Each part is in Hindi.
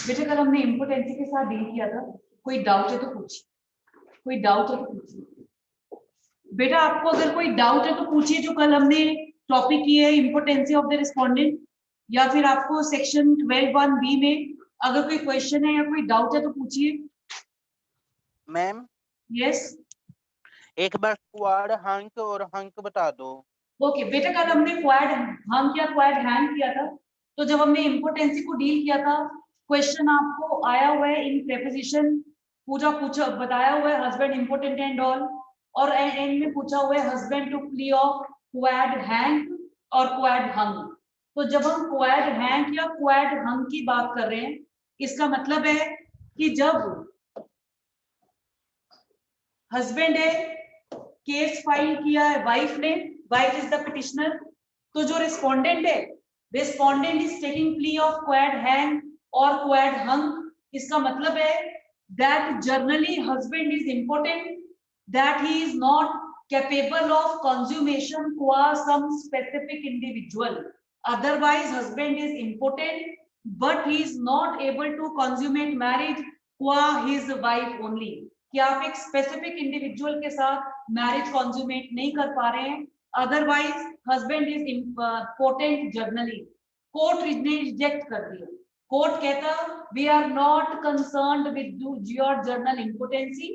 बेटा कल हमने इम्पोर्टेंसी के साथ डील किया था, कोई डाउट है तो पूछिए, कोई डाउट है तो पूछिए। बेटा आपको अगर कोई डाउट है तो पूछिए, जो कल हमने टॉपिक की है इम्पोर्टेंसी ऑफ द रिस्पोंडेंट, या फिर आपको सेक्शन 12(1)(b) में अगर कोई क्वेश्चन है या कोई डाउट है तो पूछिए। मैम यस एक बार क्वाड हंक और हंक बता दो। ओके बेटा कल हमने क्वाड हंक या क्वाड हैंक किया था, तो जब हमने इम्पोर्टेंसी को डील किया था, क्वेश्चन आपको आया हुआ है इन प्रेपोजिशन, पूछा बताया हुआ है हस्बैंड इम्पोर्टेंट एंड ऑल, और एंड में पूछा हुआ है husband to plea of quoad hanc और क्वाड हंक। तो जब हम क्वाड हैंक या क्वाड हंक की बात कर रहे हैं, इसका मतलब है कि जब हस्बैंड है, केस फाइल किया है वाइफ ने, वाइफ इज द पिटिशनर, तो जो रिस्पोंडेंट है, respondent is taking plea of quoad hanc और क्वाड हंक। इसका मतलब है that generally husband is important, that he is not capable of consummation qua some specific individual, otherwise husband is impotent but he is not able to consummate marriage qua his wife only, कि आप एक स्पेसिफिक इंडिविजुअल के साथ मैरिज कॉन्ज्यूमेट नहीं कर पा रहे हैं, otherwise husband is impotent generally. Court ने रिजेक्ट कर दिया, कोर्ट कहता we are not concerned with your general impotency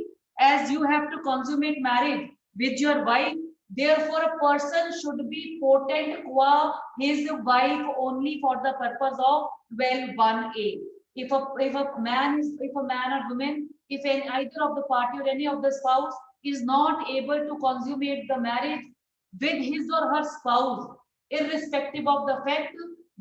as you have to consummate marriage with your wife, therefore a person should be potent qua his wife only for the purpose of 12(1)(a). If a man or woman, if either of the party or any of the spouse is not able to consummate the marriage with his or her spouse, irrespective of the fact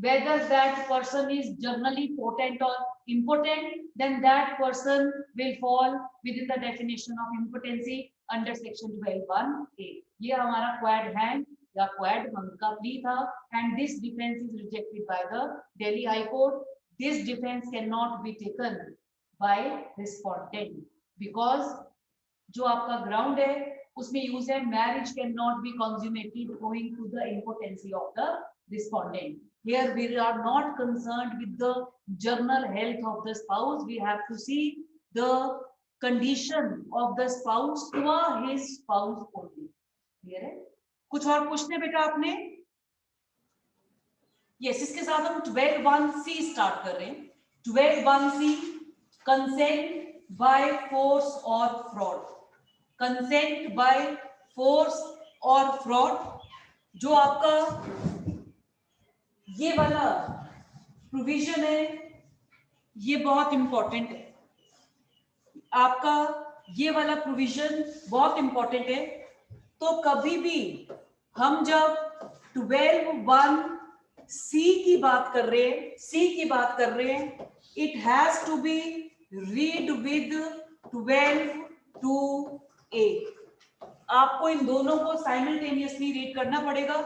whether that person is generally potent or impotent, then that person will fall within the definition of impotency under section 12(1)(a). ये हमारा क्वाड हैंक या क्वाड हंक का प्ली था, and this defense is rejected by the Delhi High Court. This defense cannot be taken by respondent because जो आपका ग्राउंड है उसमें यूज है marriage can not B consummated owing to the impotency of the respondent. Here we are not concerned with the general health of the spouse, we have to see the condition of the spouse to his spouse only. Clear है? कुछ और पूछने बेटा आपने? यस, इसके साथ हम 12(1)(c) स्टार्ट कर रहे हैं। 12(1)(c) कंसेंट बाय फोर्स और फ्रॉड। कंसेंट बाय फोर्स और फ्रॉड, जो आपका ये वाला प्रोविजन है ये बहुत इंपॉर्टेंट है, आपका ये वाला प्रोविजन बहुत इंपॉर्टेंट है। तो कभी भी हम जब 12(1)(c) की बात कर रहे हैं, it has to be read with 12(2)(a). आपको इन दोनों को साइमल्टेनियसली रीड करना पड़ेगा,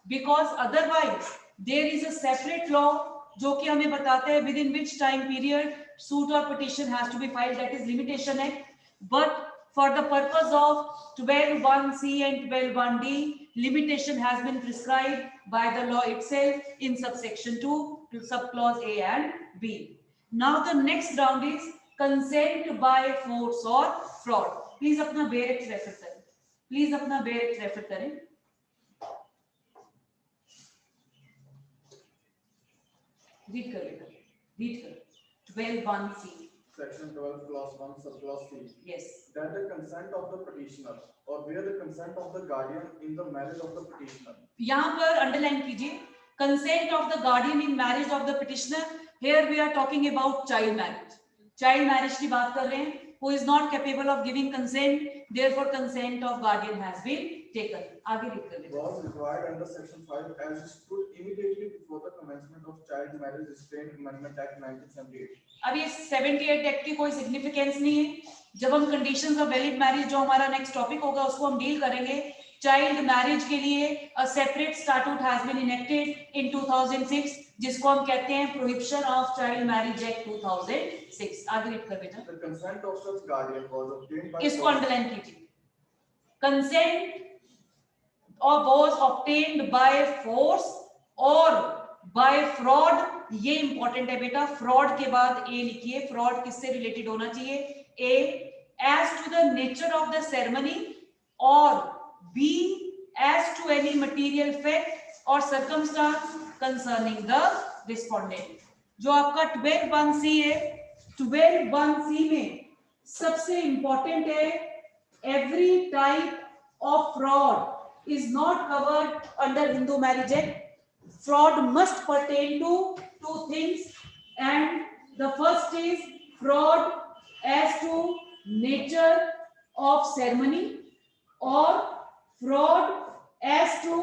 because otherwise there is a separate law जो कि हमें बताता है within which time period suit और petition has to be filed, that is limitation act. But for the purpose of 12(1)(c) and 12(1)(d), limitation has been prescribed by the law itself in subsection 2 to subclause A and B. Now the next round is consent by force or fraud. Please अपना बेरेक्ट रेफर करें, प्लीज अपना बेरेक्ट रेफर करें। रीड कर बेटा, रीड कर। 12(1)(c). Section 12, clause 1, subclause C. Yes. That the consent of the petitioner or where the consent of the guardian in the marriage of the petitioner. यहाँ पर अंडरलाइन कीजिए, consent of the guardian in marriage of the petitioner. Here we are talking about child marriage. Child marriage की बात कर रहे हैं, who is not capable of giving consent, therefore consent of guardian has been taken. आगे रीड कर लेते हैं। Was required under section 5 as it stood immediately before the commencement of Child Marriage Restraint Amendment Act 1978. अब ये 78 एक्ट की कोई सिग्निफिकेंस नहीं है। जब हम कंडीशंस ऑफ वैलिड मैरिज, जो हमारा नेक्स्ट टॉपिक होगा, उसको हम डील करेंगे। चाइल्ड मैरिज के लिए a separate statute has been enacted in 2006, जिसको हम कहते हैं prohibition of child marriage act 2006। आगे रीड कर बेटा। The consent of such guardian was obtained by इसको अंडरलाइन कीजिए, कंसेंट और was obtained by force और बाय फ्रॉड, ये इंपॉर्टेंट है बेटा, फ्रॉड के बाद ए लिखिए, फ्रॉड किससे रिलेटेड होना चाहिए, A as to the nature of the ceremony, और B as to any material fact और सर्कमस्टांस कंसर्निंग द रिस्पोंडेंट। जो आपका 12(1)(c) है, 12(1)(c) में सबसे इंपॉर्टेंट है, every type of fraud is not covered under Hindu marriage act. Fraud must pertain to two things, and the first is fraud as to nature of ceremony, or fraud as to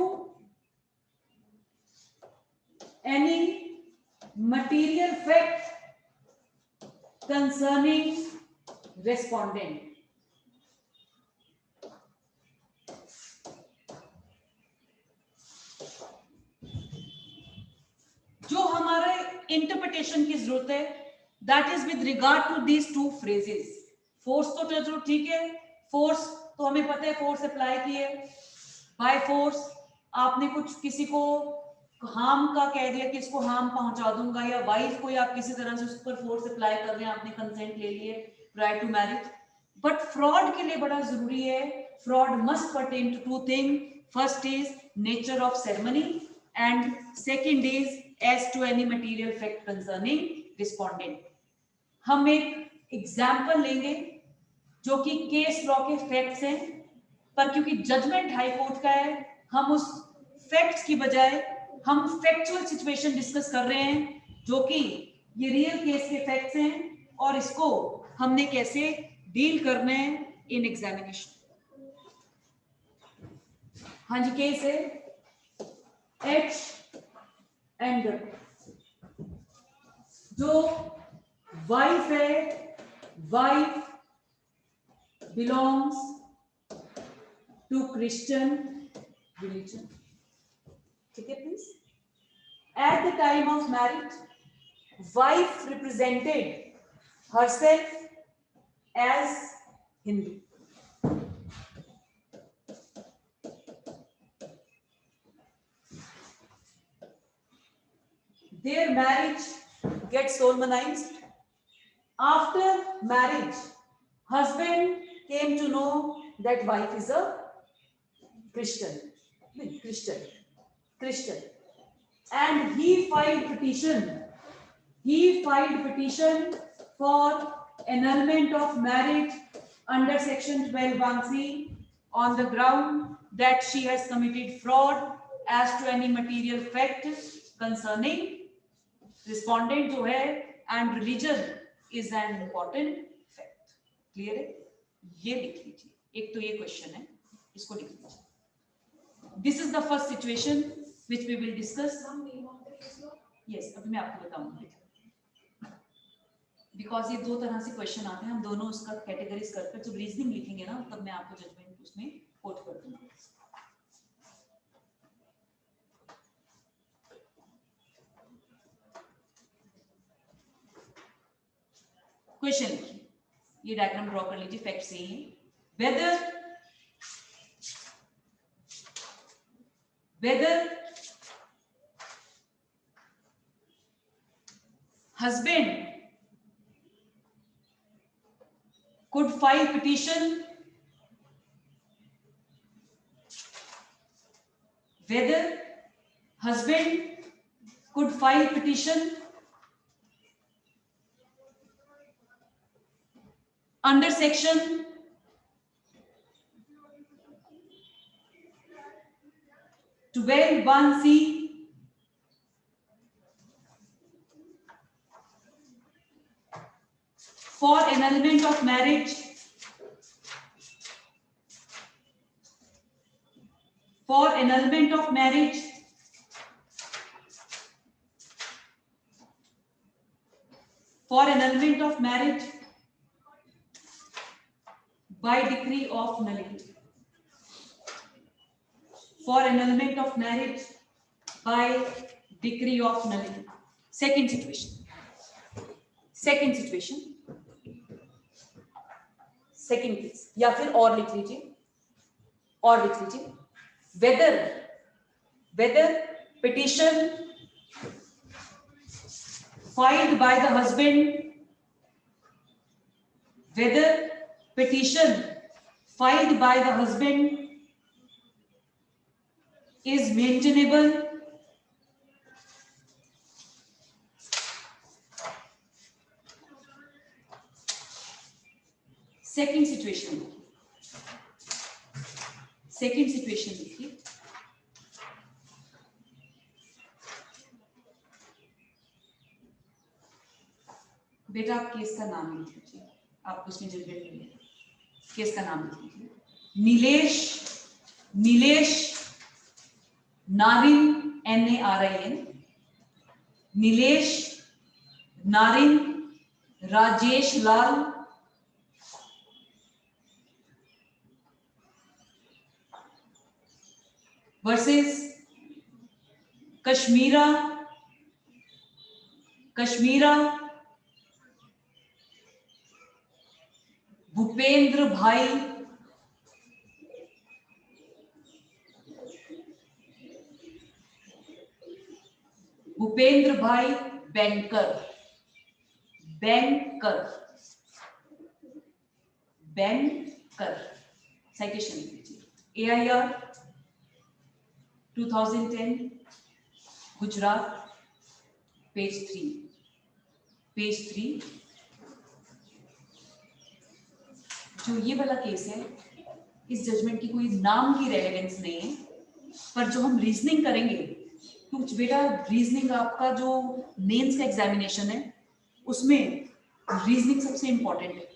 any material fact concerning respondent. जो हमारे इंटरप्रिटेशन की जरूरत है, that is with regard to these two phrases. Force तो चलो ठीक है, फोर्स तो हमें पता है, फोर्स अप्लाई की है. बाय फोर्स आपने कुछ किसी को हार्म का कह दिया कि इसको हार्म पहुंचा दूंगा, या वाइफ को, या आप किसी तरह से उस पर फोर्स अप्लाई कर रहे हैं, आपने कंसेंट ले लिए prior to marriage. But fraud के लिए बड़ा जरूरी है, fraud must pertain to two thing. First is nature of ceremony and second is as to any material fact concerning respondent. हम एक एग्जाम्पल लेंगे जो कि केस लॉ के फैक्ट्स हैं, पर क्योंकि जजमेंट हाई कोर्ट का है, हम उस फैक्ट्स की बजाय हम फैक्चुअल सिचुएशन डिस्कस कर रहे हैं, जो कि ये रियल केस के फैक्ट्स हैं, और इसको हमने कैसे डील करना है इन एग्जामिनेशन. हाँ जी, केस है एच एंड जो वाइफ है, wife belongs to Christian religion. ठीक है please. At the time of marriage, wife represented herself as Hindu. Their marriage gets solemnized. After marriage, husband came to know that wife is a Christian, and he filed petition. He filed petition for annulment of marriage under section 12(1)(c) on the ground that she has committed fraud as to any material fact concerning respondent जो है, and religion is an important fact. Clear है? ये लिख लीजिए. एक तो ये क्वेश्चन है, इसको लिख लीजिए. This is the first situation which we will discuss. Yes, अभी मैं आपको बताऊंगी, बिकॉज ये दो तरह से क्वेश्चन आते हैं, हम दोनों उसका कैटेगरीज करके जब रीजनिंग लिखेंगे ना, तब मैं आपको जजमेंट उसमें कोट कर दूंगा. क्वेश्चन लिखिए, ये डायग्राम ड्रॉ कर लीजिए, फैक्ट सही है. whether husband could file petition, whether husband could file petition under section 12(1)(c) for annulment of marriage, for annulment of marriage by decree of nullity, for annulment of marriage by decree of nullity. Second situation, second case, या फिर और लिख लीजिए, whether petition filed by the husband, whether petition filed by the husband is maintainable second situation देखिए बेटा आप केस का नाम लिख लीजिए, आपको उसमें जजमेंट मिलेगा, केस का नाम लिख लीजिए, नीलेश नारिन NARIN, नीलेश नारिन राजेश लाल वर्सेस कश्मीरा भूपेंद्र भाई banker citation AIR 2010 Gujarat page 3 जो ये वाला केस है, इस जजमेंट की कोई नाम की रेलेवेंस नहीं है, पर जो हम रीजनिंग करेंगे, कुछ बेटा रीजनिंग आपका जो मेंस का एग्जामिनेशन है उसमें रीजनिंग सबसे इंपॉर्टेंट है,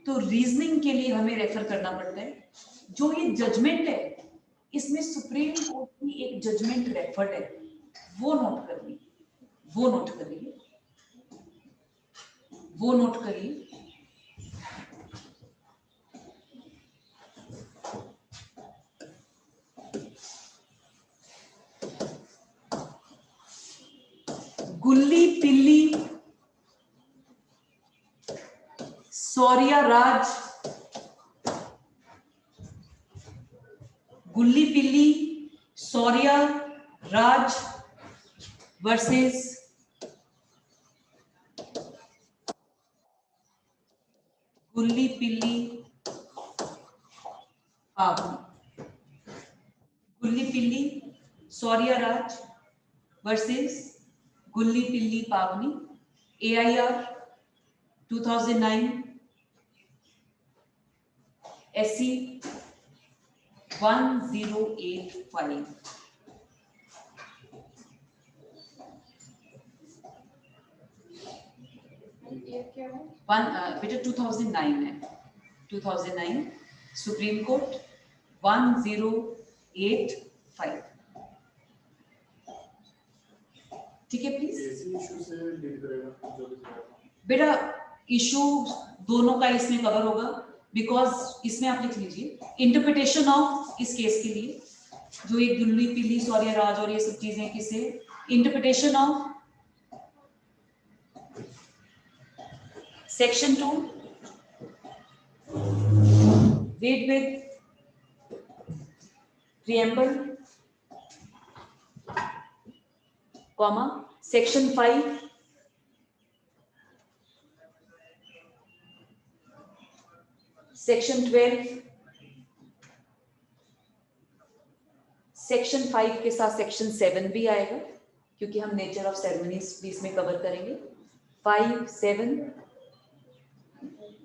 तो रीजनिंग के लिए हमें रेफर करना पड़ता है। जो ये जजमेंट है इसमें सुप्रीम कोर्ट की एक जजमेंट रेफर्ड है, वो नोट करिए। गुल्ली पिल्ली सौर्या राज, गुल्ली पिल्ली सौर्या राज वर्सेस गुल्ली पिल्ली पावनी, गुल्ली पिल्ली सौर्या राज वर्सेस गुल्ली पिल्ली पावनी, AIR 2009 SC 1085। बेटा 2009 है, 2009 सुप्रीम कोर्ट 1085, ठीक है प्लीज। बेटा इशू दोनों का इसमें कवर होगा, बिकॉज इसमें आप लिख लीजिए इंटरप्रिटेशन ऑफ इस केस के लिए, जो एक गुल्ली पिल्ली सौर्या राज और ये सब चीजें किसे interpretation of section 2 read with preamble, comma section 5 section 12, section 5 के साथ सेक्शन 7 भी आएगा, क्योंकि हम नेचर ऑफ सेरेमनीज भी इसमें कवर करेंगे। 5, 7,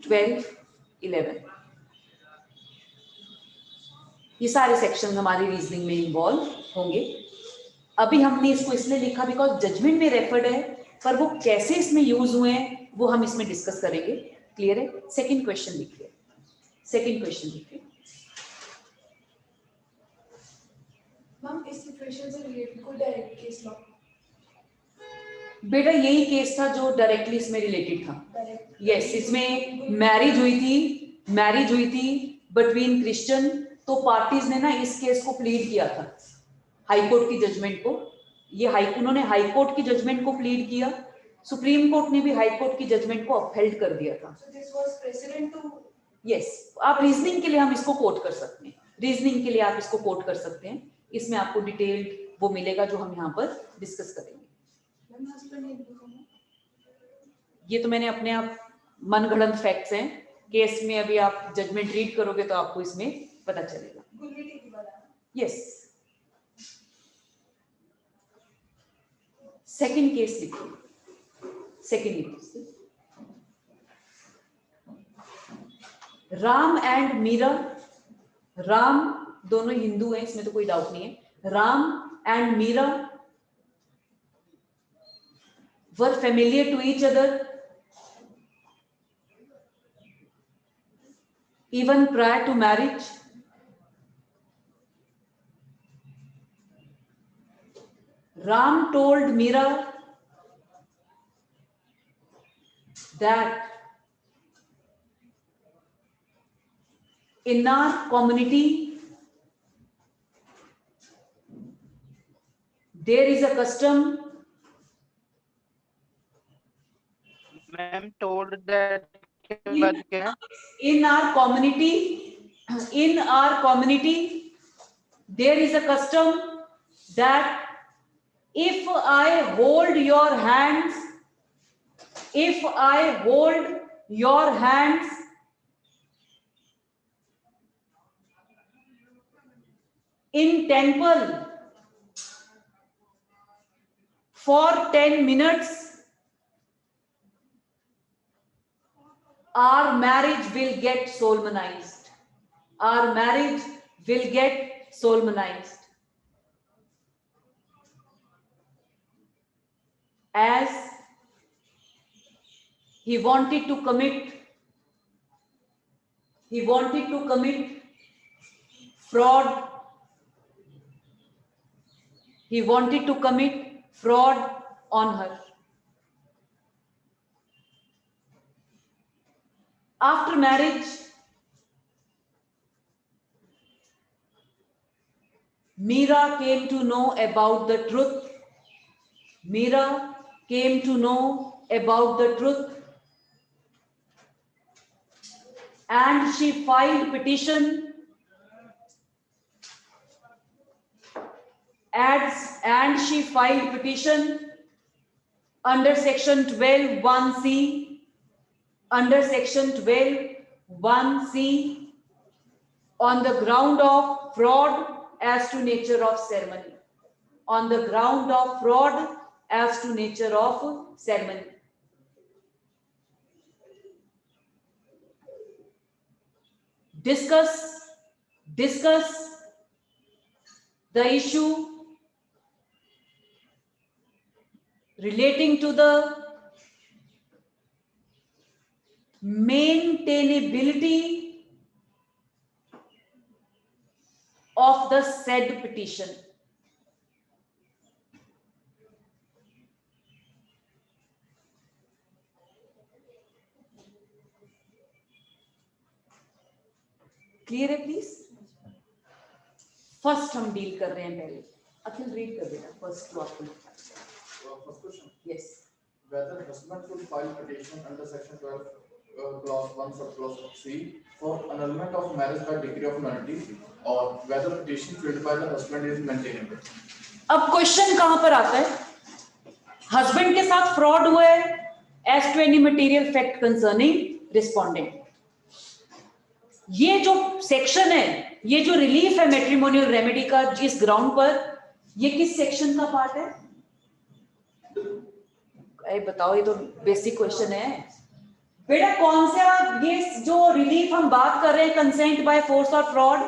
12, 11 ये सारे सेक्शन हमारी रीजनिंग में इन्वॉल्व होंगे। अभी हमने इसको इसलिए लिखा बिकॉज जजमेंट में रेफर्ड है, पर वो कैसे इसमें यूज हुए हैं वो हम इसमें डिस्कस करेंगे। क्लियर है? सेकंड क्वेश्चन लिखिए, मैम इस सिचुएशन से रिलेटेड कोई डायरेक्ट केस लॉ? बेटा यही केस था जो डायरेक्टली इसमें रिलेटेड था। यस, इसमें मैरिज हुई थी बिटवीन क्रिश्चियन, तो पार्टीज ने ना इस केस को प्लीड किया था हाई कोर्ट की जजमेंट को। उन्होंने हाई कोर्ट की जजमेंट को प्लीड किया, सुप्रीम कोर्ट ने भी हाई कोर्ट की जजमेंट को अपहेल्ड कर दिया था। So this was precedent to yes, आप रीजनिंग के लिए हम इसको कोट कर सकते हैं, इसमें आपको डिटेल्ड वो मिलेगा जो हम यहाँ पर डिस्कस करेंगे। मैम हस्बैंड हिंदू का ना? ये तो मैंने अपने आप मनगढ़ंत फैक्ट्स हैं, केस में अभी आप जजमेंट रीड करोगे तो आपको इसमें पता चलेगा। गुल्ली टीकी वाला। यस, सेकंड केस लिखो, second case, Ram and Meera. Ram दोनों हिंदू हैं, इसमें तो कोई डाउट नहीं है। Ram and Meera were familiar to each other even prior to marriage. Ram told Meera that in our community there is a custom ma'am told that के बाद क्या है? in our community there is a custom that if I hold your hands in temple for 10 minutes, our marriage will get solemnized. Our marriage will get solemnized. As he wanted to commit fraud. He wanted to commit fraud on her. After marriage, Meera came to know about the truth. Meera came to know about the truth, and she filed petition under section 12(1)(c), on the ground of fraud as to nature of ceremony. Discuss the issue relating to the maintainability of the said petition. Clear है प्लीज? फर्स्ट हम डील कर रहे हैं पहले। अखिल रीड कर देना फर्स्ट टू आपको। First question. Yes, Whether husband could file petition under section 12 clause 1 subclause C for annulment of marriage by decree of nullity, or whether petition filed by the husband is maintainable. अब क्वेश्चन कहां पर आता है? हस्बैंड के साथ फ्रॉड हुआ है as to any material fact concerning respondent. ये जो सेक्शन है, ये जो रिलीफ है मैट्रिमोनियल रेमेडी का इस ग्राउंड पर, ये किस सेक्शन का पार्ट है? अरे बताओ, ये तो बेसिक क्वेश्चन है बेटा। कौन सा ये जो रिलीफ हम बात कर रहे हैं, कंसेंट बाय फोर्स और फ्रॉड,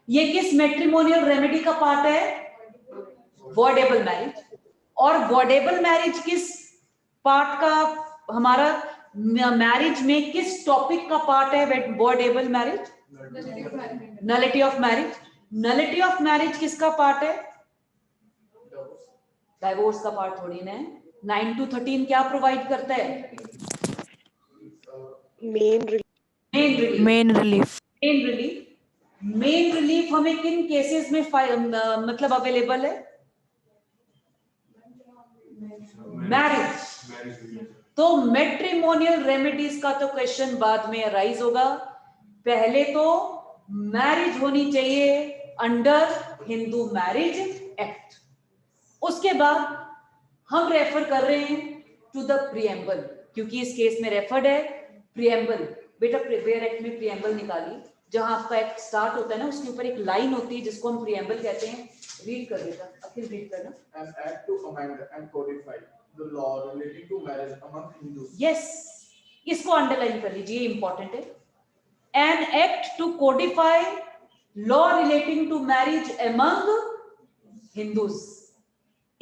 ये किस मैट्रिमोनियल रेमेडी का पार्ट है? Voidable marriage. और वॉइडेबल मैरिज किस पार्ट का हमारा मैरिज में किस टॉपिक का पार्ट है? Voidable marriage, nullity of marriage. Nullity of marriage किसका पार्ट है? डाइवोर्स का पार्ट थोड़ी ना है। 9 to 13 क्या प्रोवाइड करता है? मेन रिलीफ हमें किन केसेस में मतलब अवेलेबल है? मैरिज। तो मैट्रिमोनियल रेमेडीज का तो क्वेश्चन बाद में अराइज होगा। पहले तो मैरिज होनी चाहिए अंडर हिंदू मैरिज एक्ट। उसके बाद हम रेफर कर रहे हैं टू द प्रिएम्बल, क्योंकि इस केस में रेफर्ड है प्रिएम्बल। बेटा वेयर एक्ट में प्रिएम्बल निकाली, जहां आपका एक्ट स्टार्ट होता है ना, उसके ऊपर एक लाइन होती है जिसको हम प्रिएम्बल कहते हैं। रीड कर बेटा, अखिल रीड करना। An act to amend and codify the law relating to marriage among Hindus. Yes, इसको अंडरलाइन कर लीजिए, इंपॉर्टेंट है। An act to codify law relating to marriage among Hindus.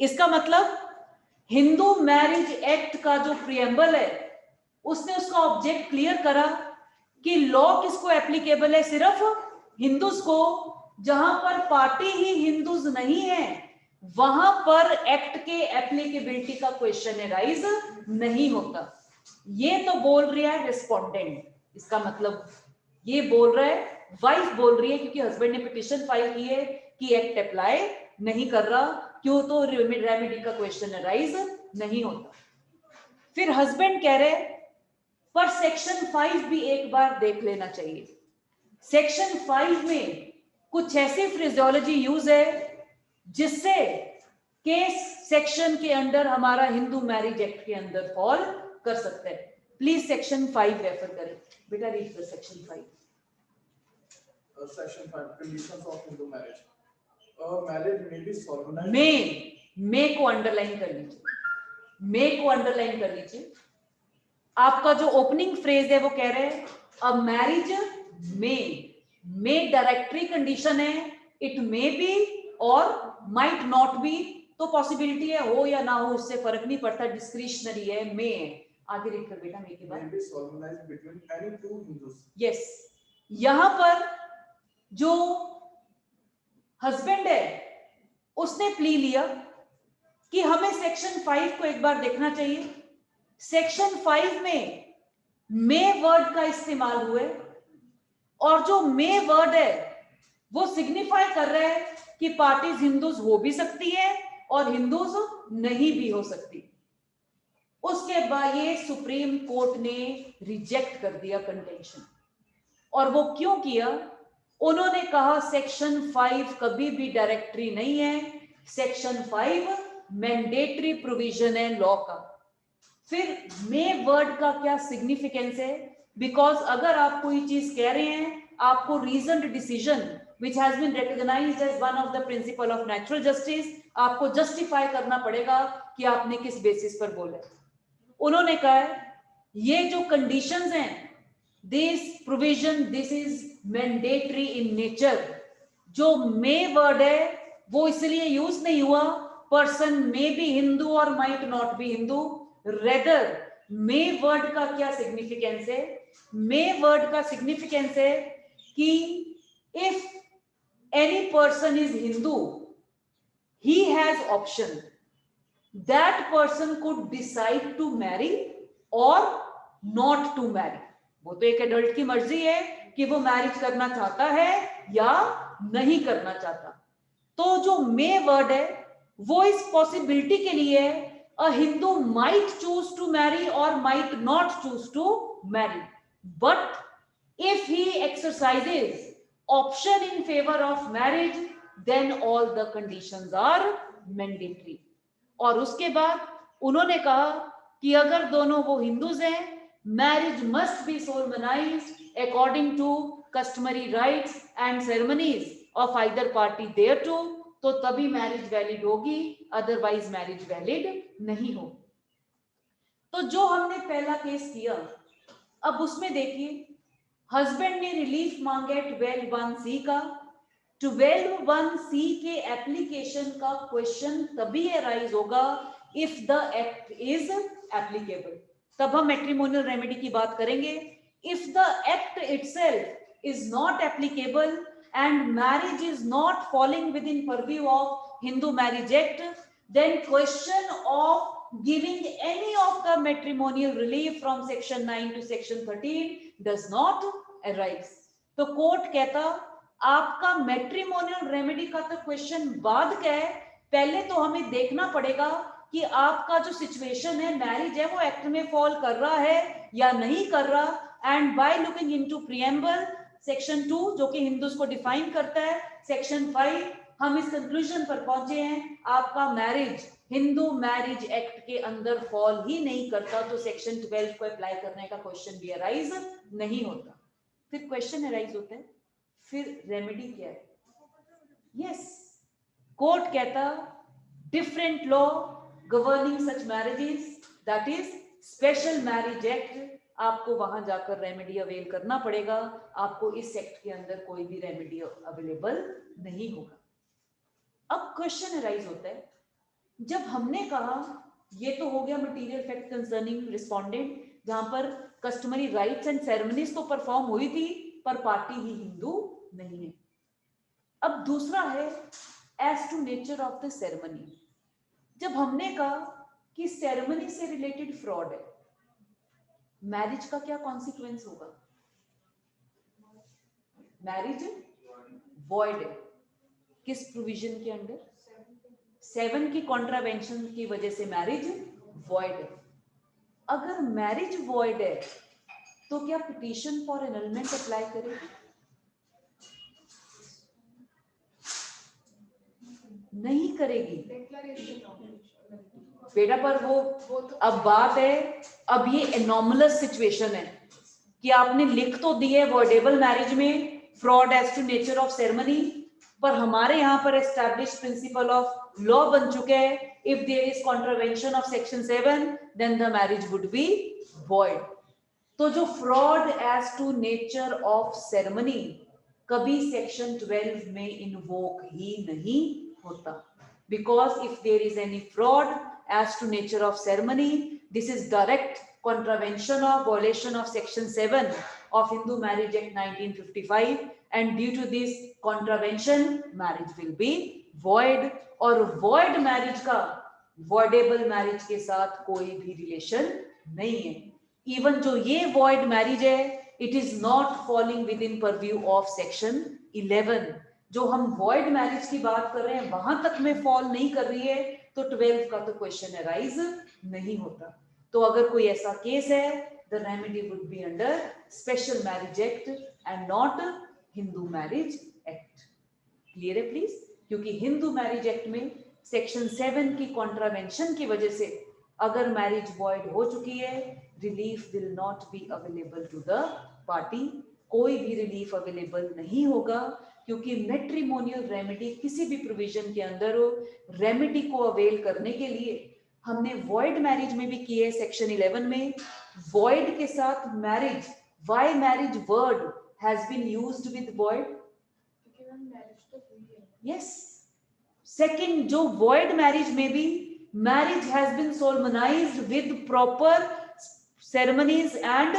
इसका मतलब हिंदू मैरिज एक्ट का जो प्रिएम्बल है, उसने उसका ऑब्जेक्ट क्लियर करा कि लॉ किसको एप्लीकेबल है, सिर्फ हिंदूज को। जहां पर पार्टी ही हिंदूज नहीं है, वहां पर एक्ट के एप्लीकेबिलिटी का क्वेश्चन राइज नहीं होता। ये तो बोल रहा है रेस्पोंडेंट, इसका मतलब ये बोल रहा है, वाइफ बोल रही है, क्योंकि हस्बैंड ने पिटिशन फाइल की है कि एक्ट अप्लाई नहीं कर रहा, क्यों, तो रेमेडी का क्वेश्चन राइज नहीं होता। फिर हस्बैंड कह रहे पर सेक्शन 5 भी एक बार देख लेना चाहिए। सेक्शन 5 में कुछ ऐसी फ्रेजोलॉजी यूज है जिससे केस सेक्शन के अंदर हमारा हिंदू मैरिज एक्ट के अंदर फॉल कर सकता है। प्लीज सेक्शन 5 रेफर करें बेटा, रीड कर section 5। Section 5 conditions of Hindu marriage. Marriage may be solemnized. मे को अंडरलाइन कर लीजिए, मे को अंडरलाइन कर लीजिए। आपका जो ओपनिंग फ्रेज है वो कह रहे हैं a marriage may directory condition है, इट मे बी और माइट नॉट बी, तो पॉसिबिलिटी है हो या ना हो, उससे फर्क नहीं पड़ता, डिस्क्रिशनरी है, मे है। आगे लिख कर बेटा मे के बाद। May be solemnized between any two Hindus. Yes, यहां पर जो हस्बैंड है उसने प्ली लिया कि हमें सेक्शन 5 को एक बार देखना चाहिए। सेक्शन 5 में मे वर्ड का इस्तेमाल हुए, और जो मे वर्ड है वो सिग्निफाई कर रहा है कि पार्टीज हिंदूज हो भी सकती है और हिंदूज नहीं भी हो सकती। उसके बाद ये सुप्रीम कोर्ट ने रिजेक्ट कर दिया कंटेंशन। और वो क्यों किया? उन्होंने कहा सेक्शन 5 कभी भी डायरेक्टरी नहीं है, सेक्शन 5 मैंडेटरी प्रोविजन है लॉ का। फिर मे वर्ड का क्या सिग्निफिकेंस है? बिकॉज अगर आप कोई चीज कह रहे हैं, आपको रीजन्ड decision which has been recognized as one of the principle of natural justice, आपको जस्टिफाई करना पड़ेगा कि आपने किस बेसिस पर बोला। उन्होंने कहा ये जो कंडीशंस हैं, this provision this is mandatory in nature. जो मे वर्ड है वो इसलिए यूज नहीं हुआ पर्सन मे बी हिंदू और might not be Hindu, rather may word का क्या सिग्निफिकेंस है? मे वर्ड का सिग्निफिकेंस है कि if any person is Hindu, he has option. That person could decide to marry or not to marry. वो तो एक एडल्ट की मर्जी है कि वो मैरिज करना चाहता है या नहीं करना चाहता। तो जो मे वर्ड है वो इस पॉसिबिलिटी के लिए है, a Hindu might choose to marry or might not choose to marry, but if he exercises option in favor of marriage, then all the conditions are mandatory. और उसके बाद उन्होंने कहा कि अगर दोनों वो हिंदूज हैं, marriage must be solemnized according to customary rites and ceremonies of either party thereto, तो तभी मैरिज वैलिड होगी, अदरवाइज मैरिज वैलिड नहीं होगी। तो जो हमने पहला केस किया, अब उसमें देखिए हस्बैंड ने रिलीफ मांगा 12(1)(c) का। 12(1)(c) के एप्लीकेशन का क्वेश्चन तभी अराइज होगा if the act is applicable, तब हम मैट्रिमोनियल रेमेडी की बात करेंगे। If the act itself is not applicable and marriage is not falling within purview of Hindu Marriage Act, then question of giving any of the matrimonial relief from section 9 to section 13 does not arise. तो कोर्ट कहता आपका मैट्रिमोनियल रेमेडी का तो क्वेश्चन बाद का है, पहले तो हमें देखना पड़ेगा कि आपका जो सिचुएशन है, मैरिज है, वो एक्ट में फॉल कर रहा है या नहीं कर रहा। And by looking into preamble section 2 जो कि हिंदूज को डिफाइन करता है, सेक्शन 5 हम इस कंक्लूजन पर पहुंचे हैं आपका मैरिज हिंदू मैरिज एक्ट के अंदर फॉल ही नहीं करता, तो सेक्शन 12 को अप्लाई करने का क्वेश्चन भी अराइज नहीं होता। फिर क्वेश्चन अराइज होता है, फिर रेमेडी क्या है? यस, कोर्ट कहता different law governing such marriages, that is special marriage act, आपको वहां जाकर रेमेडी अवेल करना पड़ेगा, आपको इस एक्ट के अंदर कोई भी रेमेडी अवेलेबल नहीं होगा। अब क्वेश्चन अराइज होता है, जब हमने कहा ये तो हो गया मटेरियल फैक्ट कंसर्निंग रिस्पोंडेंट, जहां पर कस्टमरी राइट्स एंड सेरेमनीज तो परफॉर्म हुई थी पर पार्टी ही हिंदू नहीं है। अब दूसरा है as to nature of the ceremony. जब हमने कहा कि सेरेमनी से रिलेटेड फ्रॉड है, मैरिज का क्या कॉन्सिक्वेंस होगा? मैरिज वॉइड है। किस प्रोविजन के अंडर? 7 की कॉन्ट्रावेंशन की वजह से मैरिज वॉइड है। अगर मैरिज वॉइड है तो क्या पिटीशन फॉर एनलमेंट अप्लाई करेगी? नहीं करेगी बेटा, पर वो अब बात है, अब ये एनॉमलस सिचुएशन है कि आपने लिख तो दी है वॉइडेबल मैरिज में fraud as to nature of ceremony, पर हमारे यहाँ पर एस्टैब्लिश प्रिंसिपल ऑफ लॉ बन चुके हैं, if there is contravention of section 7 then the marriage would be void. तो जो fraud as to nature of ceremony कभी सेक्शन 12 में इन्वोक ही नहीं होता, because if there is any fraud as to nature of ceremony, this is direct contravention or violation of section 7 of Hindu Marriage Act 1955, and due to this contravention marriage will be void, और void marriage का voidable marriage के साथ कोई भी relation नहीं है। even जो ये void marriage है, it is not falling within purview of section 11। जो हम void marriage की बात कर रहे हैं वहां तक में fall नहीं कर रही है, तो 12 का तो question arise नहीं होता। तो अगर कोई ऐसा केस है, the remedy would be under special marriage act and not Hindu marriage act। Clear है प्लीज? क्योंकि हिंदू मैरिज एक्ट में सेक्शन 7 की कॉन्ट्रावेंशन की वजह से अगर मैरिज वॉइड हो चुकी है, relief will not be available to the party. कोई भी रिलीफ अवेलेबल नहीं होगा, क्योंकि मैट्रिमोनियल रेमेडी किसी भी प्रोविजन के अंदर हो, रेमेडी को अवेल करने के लिए हमने वॉइड मैरिज में भी की है सेक्शन 11 में, वॉइड के साथ marriage, why marriage word has been used with void? Yes, second जो वॉइड मैरिज में भी marriage has been solemnized with proper ceremonies and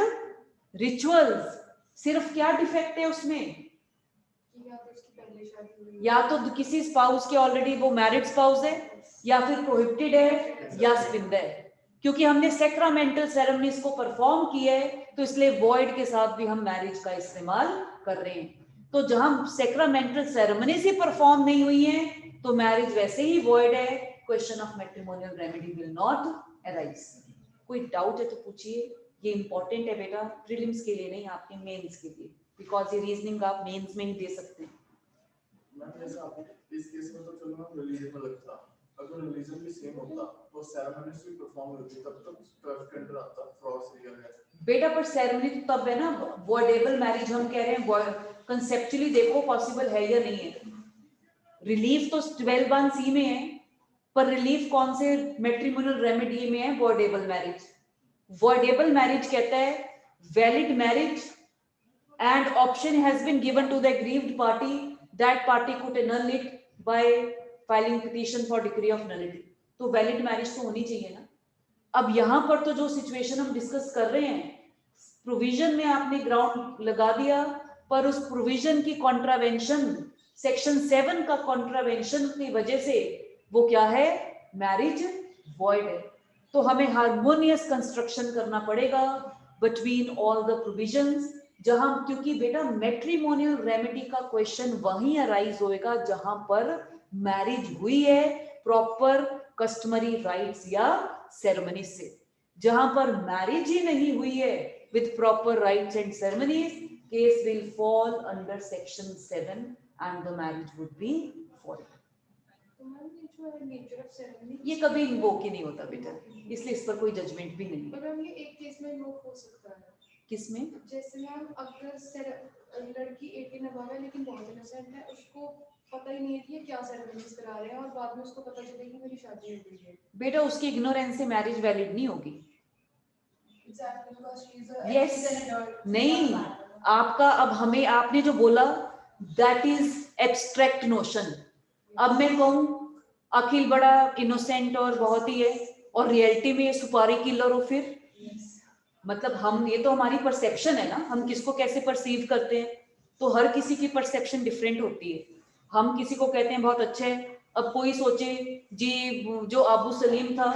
rituals. सिर्फ क्या डिफेक्ट है उसमें? या तो किसी स्पाउस के ऑलरेडी वो मैरिड स्पाउस है, या फिर प्रोहिबिटेड है, या स्पिंद है। क्योंकि हमने सैक्रामेंटल सेरेमनीज को परफॉर्म किया है, तो इसलिए वॉइड के साथ भी हम मैरिज का इस्तेमाल कर रहे हैं। तो जहां सैक्रामेंटल सेरेमनीज ही परफॉर्म नहीं हुई है, तो मैरिज वैसे ही वॉइड है। Question of matrimonial remedy will not arise. कोई डाउट है तो पूछिए, ये इंपॉर्टेंट है बेटा, प्रीलिम्स के लिए नहीं, आपके मेंस के लिए, बिकॉज ये रीजनिंग आप मेंस में ही दे सकते हैं। इस केस में तो चलो मैं रिलीजन में लगता, अगर रिलीजन भी सेम होता तो सेरेमनीज भी परफॉर्म होती, तब तक 12 के अंदर आता फ्रॉड से रियल है बेटा। पर सेरेमनी तो तब है ना, वॉइडेबल मैरिज हम कह रहे हैं, कंसेप्चुअली देखो पॉसिबल है या नहीं है। रिलीफ तो 12(1)(c) में है, पर रिलीफ कौन से मैट्रिमोनियल रेमेडी में है? Voidable marriage. वॉइडेबल मैरिज कहता है valid marriage and option has been given to the aggrieved party, that party could annul it by filing petition for decree of nullity। तो वैलिड मैरिज तो होनी चाहिए ना। अब यहां पर तो जो सिचुएशन हम डिस्कस कर रहे हैं, प्रोविजन में आपने ग्राउंड लगा दिया, पर उस प्रोविजन की कॉन्ट्रावेंशन, सेक्शन 7 का कॉन्ट्रावेंशन की वजह से वो क्या है? मैरिज वॉइड है। तो हमें हार्मोनियस कंस्ट्रक्शन करना पड़ेगा बिटवीन ऑल द प्रोविजंस, जहां, क्योंकि बेटा मैट्रिमोनियल रेमेडी का क्वेश्चन वहीं अराइज होएगा जहां पर मैरिज हुई है प्रॉपर कस्टमरी राइट्स या सेरेमनी से। जहां पर मैरिज ही नहीं हुई है with proper rights and ceremonies, case will fall under section 7 and the marriage would B for it. तो मैम ये जो है नेचर ऑफ सेरेमनी ये कभी इन्वोक ही नहीं होता बेटा, इसलिए इस पर कोई जजमेंट भी नहीं है। पर मैम ये एक केस में इन्वोक हो सकता है, किसमें? जैसे मैम अगर लड़की 18 अबव है लेकिन बहुत इनोसेंट है, उसको पता ही नहीं है कि ये क्या सेरेमनीज करा रहे हैं और बाद में उसको पता चले कि मेरी शादी हो गई है। बेटा उसकी इग्नोरेंस से मैरिज वैलिड नहीं होगी। Exactly, because she is a yes, नहीं, आपका अब हमें आपने जो बोला दैट इज एब्स्ट्रैक्ट नोशन। अब मैं कहूँ अखिल बड़ा इनोसेंट और बहुत ही है और रियलिटी में ये सुपारी किलर हो, फिर मतलब हम, ये तो हमारी परसेप्शन है ना, हम किसको कैसे परसीव करते हैं, तो हर किसी की परसेप्शन डिफरेंट होती है। हम किसी को कहते हैं बहुत अच्छा है, अब कोई सोचे जी जो अबू सलीम था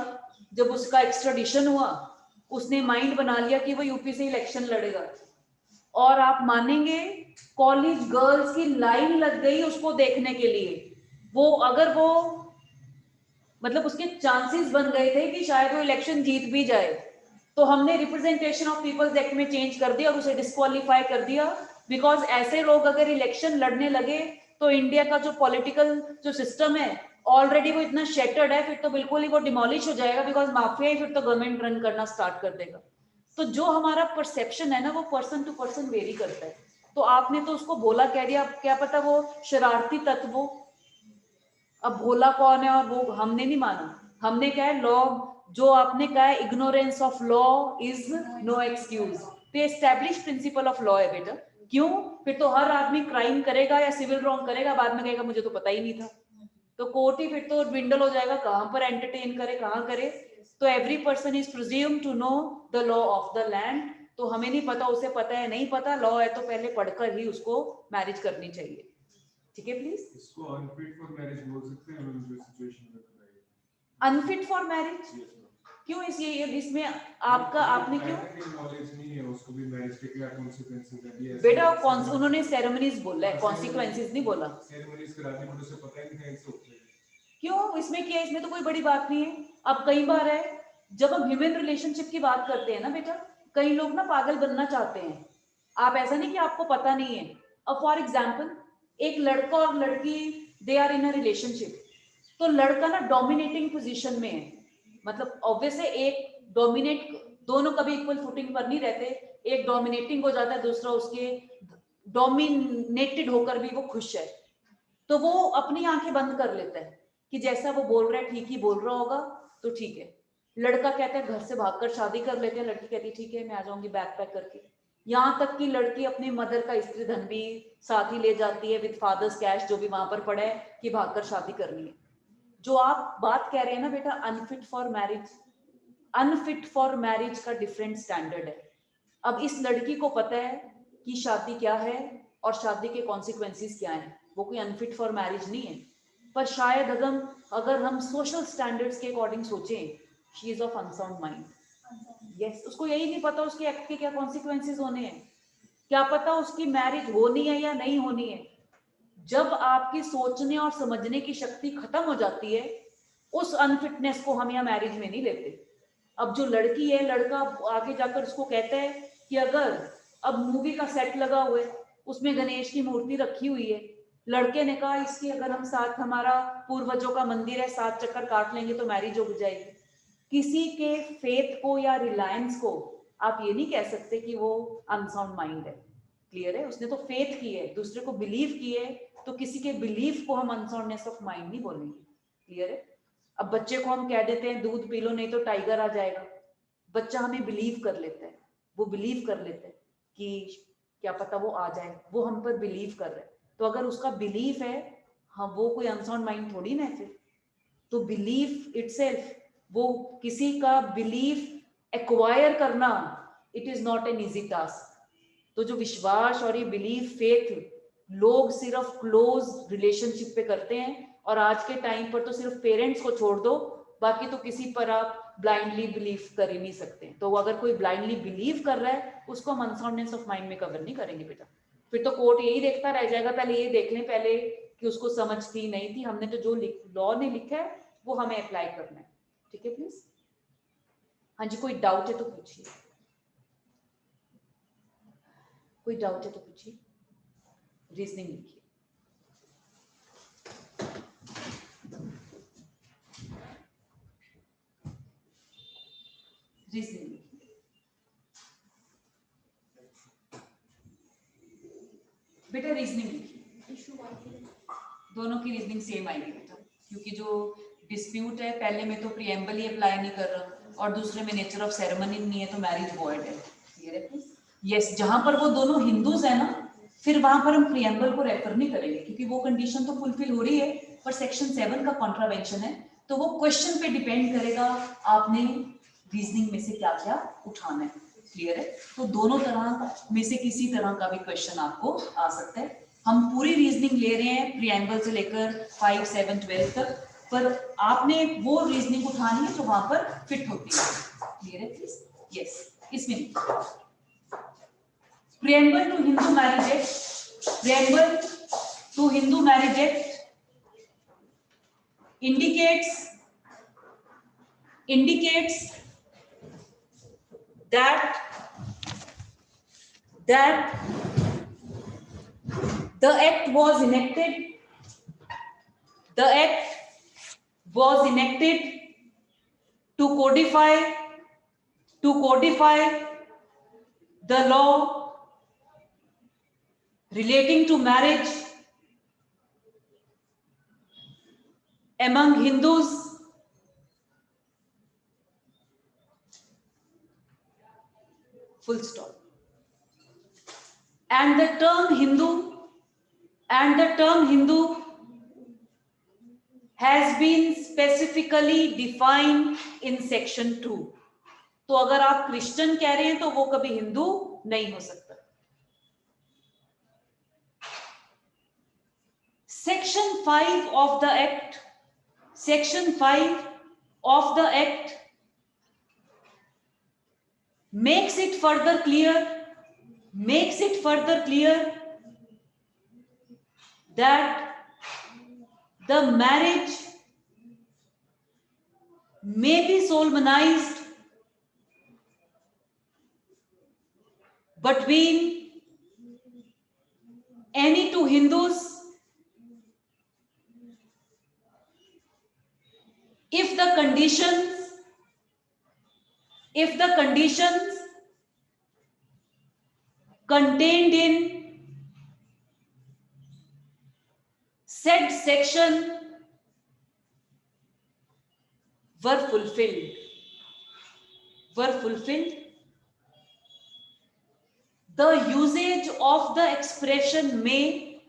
जब उसका एक्स्ट्राडिशन हुआ उसने माइंड बना लिया कि वो यूपी से इलेक्शन लड़ेगा, और आप मानेंगे कॉलेज गर्ल्स की लाइन लग गई उसको देखने के लिए। वो अगर वो मतलब उसके चांसेस बन गए थे कि शायद वो इलेक्शन जीत भी जाए, तो हमने रिप्रेजेंटेशन ऑफ पीपल्स एक्ट में चेंज कर दिया और उसे डिस्क्वालीफाई कर दिया। बिकॉज ऐसे लोग अगर इलेक्शन लड़ने लगे तो इंडिया का जो पॉलिटिकल जो सिस्टम है ऑलरेडी वो इतना शेटर्ड है, फिर तो बिल्कुल ही वो डिमोलिश हो जाएगा, बिकॉज माफिया ही फिर तो गवर्नमेंट रन करना स्टार्ट कर देगा। तो जो हमारा परसेप्शन है ना वो पर्सन टू पर्सन वेरी करता है। तो आपने तो उसको भोला कह दिया, क्या पता वो शरारती तत्व हो। अब भोला कौन है, और वो हमने नहीं माना, हमने क्या है लॉ, जो आपने कहा है ignorance of law is no excuse, तो एस्टैब्लिश प्रिंसिपल ऑफ लॉ है बेटा। क्यों? फिर तो हर आदमी क्राइम करेगा या सिविल रॉन्ग करेगा, बाद में कहेगा मुझे तो पता ही नहीं था, तो कोर्ट ही फिर तो विंडल हो जाएगा, कहां पर एंटरटेन करे कहां करे। तो every person is presume to know the law of the land. तो हमें नहीं पता उसे पता है नहीं पता, लॉ है तो पहले पढ़कर ही उसको मैरिज करनी चाहिए। ठीक है प्लीज। इसको अनफिट फॉर मैरिज बोल सकते हैं हम जो सिचुएशन में बताई। अनफिट फॉर मैरिज क्यों? इसमें आपका आपने क्यों नॉलेज नहीं है उसको भी मैरिज के क्या कॉन्सिक्वेंसेस है भी बेटा, उन्होंने सेरेमनीज बोला है, कॉन्सिक्वेंसेस नहीं बोला। सेरेमनीज कराने में उसे पता ही नहीं कैसे होता है। क्यों? इसमें क्या है, इसमें तो कोई बड़ी बात नहीं है। अब कई बार है जब हम ह्यूमन रिलेशनशिप की बात करते हैं ना बेटा, कई लोग ना पागल बनना चाहते हैं। आप ऐसा नहीं कि आपको पता नहीं है। अब फॉर एग्जाम्पल एक लड़का और लड़की they are in a relationship, तो लड़का ना डोमिनेटिंग पोजीशन में है, मतलब ऑब्वियस है एक डोमिनेट, दोनों कभी इक्वल फुटिंग पर नहीं रहते, एक डोमिनेटिंग हो जाता है दूसरा उसके डोमिनेटेड होकर भी वो खुश है, तो वो अपनी आंखें बंद कर लेता है कि जैसा वो बोल रहा है ठीक ही बोल रहा होगा, तो ठीक है। लड़का कहता है घर से भागकर शादी कर लेते हैं, लड़की कहती है ठीक है मैं आ जाऊंगी बैग पैक करके। यहाँ तक कि लड़की अपनी मदर का स्त्री धन भी साथ ही ले जाती है विद फादर्स कैश जो भी वहां पर पड़ा है कि भागकर शादी करनी है। जो आप बात कह रहे हैं ना बेटा unfit for marriage, unfit for marriage का डिफरेंट स्टैंडर्ड है। अब इस लड़की को पता है कि शादी क्या है और शादी के कॉन्सिक्वेंसेस क्या हैं, वो कोई अनफिट फॉर मैरिज नहीं है। पर शायद अगर हम सोशल स्टैंडर्ड्स के अकॉर्डिंग सोचें, she is of unsound mind. Yes, उसको यही नहीं पता उसके एक्ट के क्या कॉन्सिक्वेंसेस होने हैं, क्या पता उसकी मैरिज होनी है या नहीं होनी है। जब आपकी सोचने और समझने की शक्ति खत्म हो जाती है, उस अनफिटनेस को हम यहाँ मैरिज में नहीं लेते। अब जो लड़की है, लड़का आगे जाकर उसको कहता है कि अगर अब मूवी का सेट लगा हुआ है उसमें गणेश की मूर्ति रखी हुई है, लड़के ने कहा इसकी अगर हम साथ, हमारा पूर्वजों का मंदिर है 7 चक्कर काट लेंगे तो मैरिज हो जाएगी। किसी के फेथ को या रिलायंस को आप ये नहीं कह सकते कि वो अनसाउंड माइंड है। क्लियर है? उसने तो फेथ की है, दूसरे को बिलीव की है, तो किसी के बिलीफ को हम अनसाउंडनेस ऑफ माइंड नहीं बोलेंगे। क्लियर है? अब बच्चे को हम कह देते हैं दूध पी लो नहीं तो टाइगर आ जाएगा, बच्चा हमें बिलीव कर लेता है, वो बिलीव कर लेता है कि क्या पता वो आ जाए, वो हम पर बिलीव कर रहा है। तो अगर उसका बिलीफ है, हाँ वो कोई अनसाउंड माइंड थोड़ी ना है फिर। तो बिलीफ इटसेल्फ, वो किसी का बिलीफ एक्वायर करना, it is not an easy task. तो जो विश्वास और ये बिलीफ फेथ लोग सिर्फ क्लोज रिलेशनशिप पे करते हैं, और आज के टाइम पर तो सिर्फ पेरेंट्स को छोड़ दो, बाकी तो किसी पर आप ब्लाइंडली बिलीव कर ही नहीं सकते। तो अगर कोई ब्लाइंडली बिलीव कर रहा है उसको हम अनसाउंडनेस ऑफ माइंड में कवर नहीं करेंगे बेटा। फिर तो कोर्ट यही देखता रह जाएगा, पहले ये देख लें पहले कि उसको समझ थी नहीं थी, हमने तो जो लॉ ने लिखा है वो हमें अप्लाई करना है। ठीक है प्लीज। हाँ जी, कोई डाउट है तो पूछिए, कोई डाउट है तो पूछिए, रीजनिंग लिखिए। रीजनिंग बेटा, रीजनिंग लिखिए। इशू वाइफ दोनों की रीजनिंग सेम आएगी बेटा, क्योंकि जो डिस्प्यूट है पहले में तो प्रीएम्बल ही अप्लाई नहीं कर रहा और दूसरे में नेचर ऑफ सेरेमनी नहीं है, तो मैरिज वॉइड है। क्लियर है? यस, जहां पर वो दोनों हिंदूज है ना, फिर वहां पर हम प्रीएम्बल को रेफर नहीं करेंगे, क्योंकि वो कंडीशन तो फुलफिल हो रही है, पर सेक्शन 7 का कॉन्ट्रावेंशन है, तो वो क्वेश्चन पे डिपेंड करेगा आपने रीजनिंग में से क्या क्या उठाना है। क्लियर है? तो दोनों तरह में से किसी तरह का भी क्वेश्चन आपको आ सकता है। हम पूरी रीजनिंग ले रहे हैं प्रीएम्बल से लेकर 5, 7, 12 तक, पर आपने वो रीजनिंग उठानी है जो वहां पर फिट होती है। क्लियर है प्लीज? यस, इसमें preamble to Hindu Marriage Act, preamble to Hindu Marriage Act indicates that the act was enacted to codify the law relating to marriage among Hindus full stop. And the term Hindu has been specifically defined in section 2. तो अगर आप क्रिश्चियन कह रहे हैं तो वो कभी हिंदू नहीं हो सकता। Section 5 of the Act, makes it further clear that the marriage may be solemnized between any two Hindus if the conditions contained in said section were fulfilled. The usage of the expression may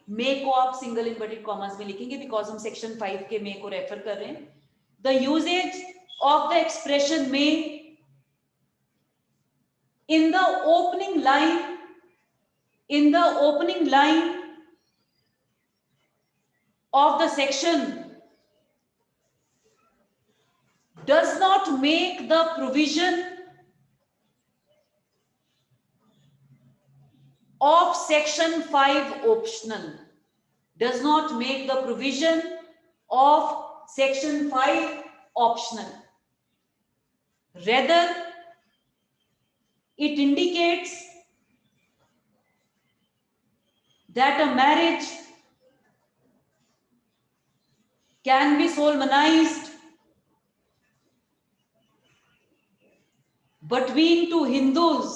को आप सिंगल इन्वर्टेड कॉमास में लिखेंगे, बिकॉज हम सेक्शन 5 के मे को रेफर कर रहे हैं। The usage of the expression may in the opening line of the section does not make the provision of section 5 optional. Does not make the provision of section 5 optional. Rather, it indicates that a marriage can be solemnized between two Hindus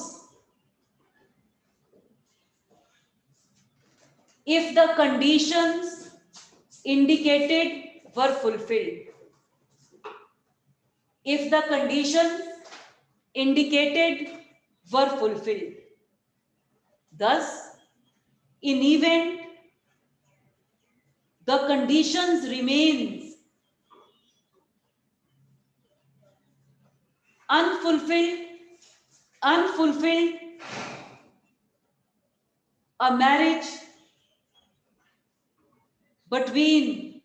if the conditions indicated were fulfilled. If the conditions indicated were fulfilled. Thus, in event the conditions remains unfulfilled, a marriage between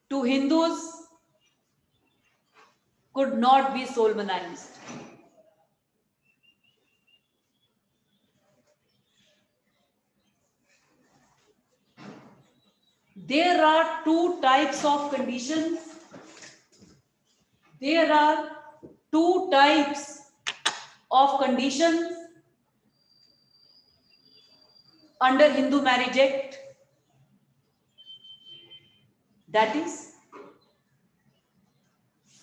two Hindus could not be solemnized. There are two types of conditions. There are two types of conditions under Hindu Marriage Act. That is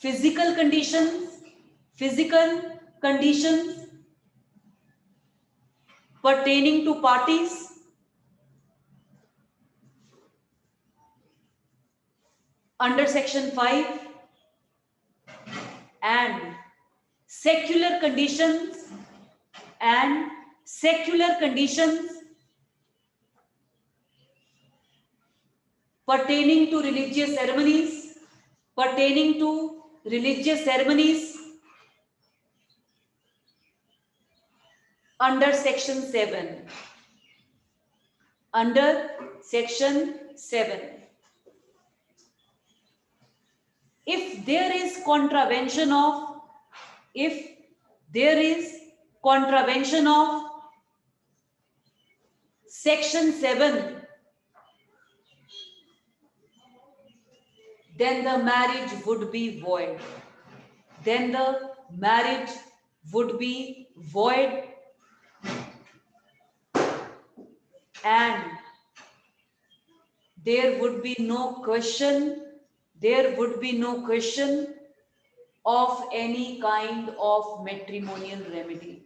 physical conditions, physical conditions pertaining to parties under section 5 and secular conditions pertaining to religious ceremonies under section 7. If there is contravention of section 7, then the marriage would be void. And there would be no question of any kind of matrimonial remedy.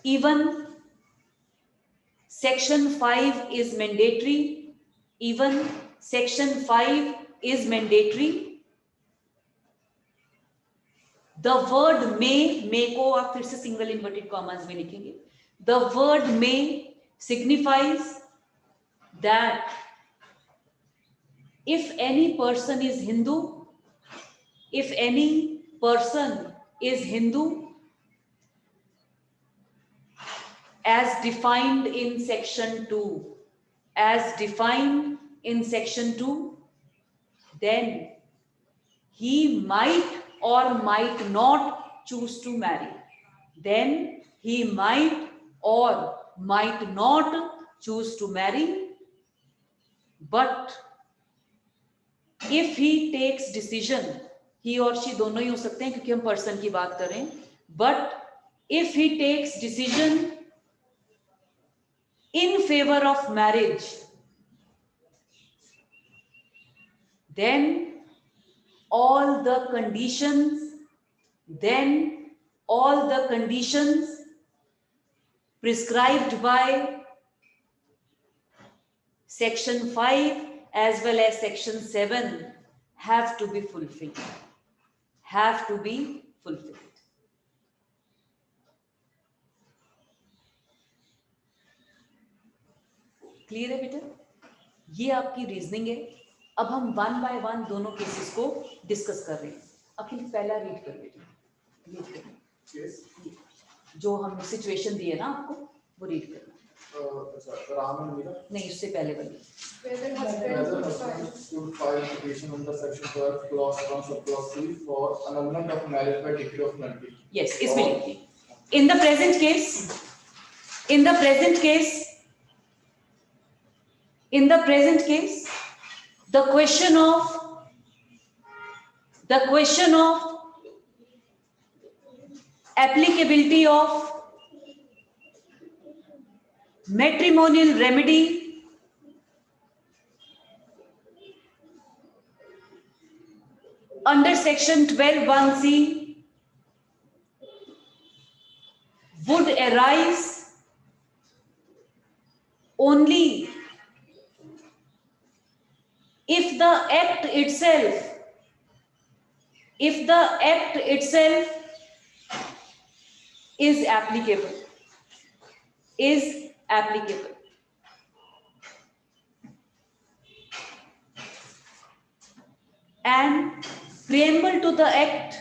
Even section 5 is mandatory. The word may को आप फिर से सिंगल इन्वर्टेड कॉमास में लिखेंगे. The word may signifies that if any person is Hindu, as defined in section 2, then he might or might not choose to marry. But if he takes decision, he or she दोनों ही हो सकते हैं क्योंकि हम पर्सन की बात कर रहे हैं. But if he takes decision in favor of marriage, then all the conditions prescribed by section 5 as well as section 7 have to be fulfilled. Clear है बेटा? ये आपकी रीजनिंग है. अब हम 1 by 1 दोनों केसेस को डिस्कस कर रहे हैं. अखिल पहला रीड कर बेटा. जो हम सिचुएशन दिए ना आपको वो रीड करना. राम and मीरा. नहीं, उससे पहले वाली. Whether husband should file petition under section 12 clause 1 subclause 3 for annulment of marriage by decree of nullity. Yes, इसमें लिखिए. In the present case, the question of applicability of matrimonial remedy under section 12(1)(c) would arise only if the act itself is applicable. And preamble to the act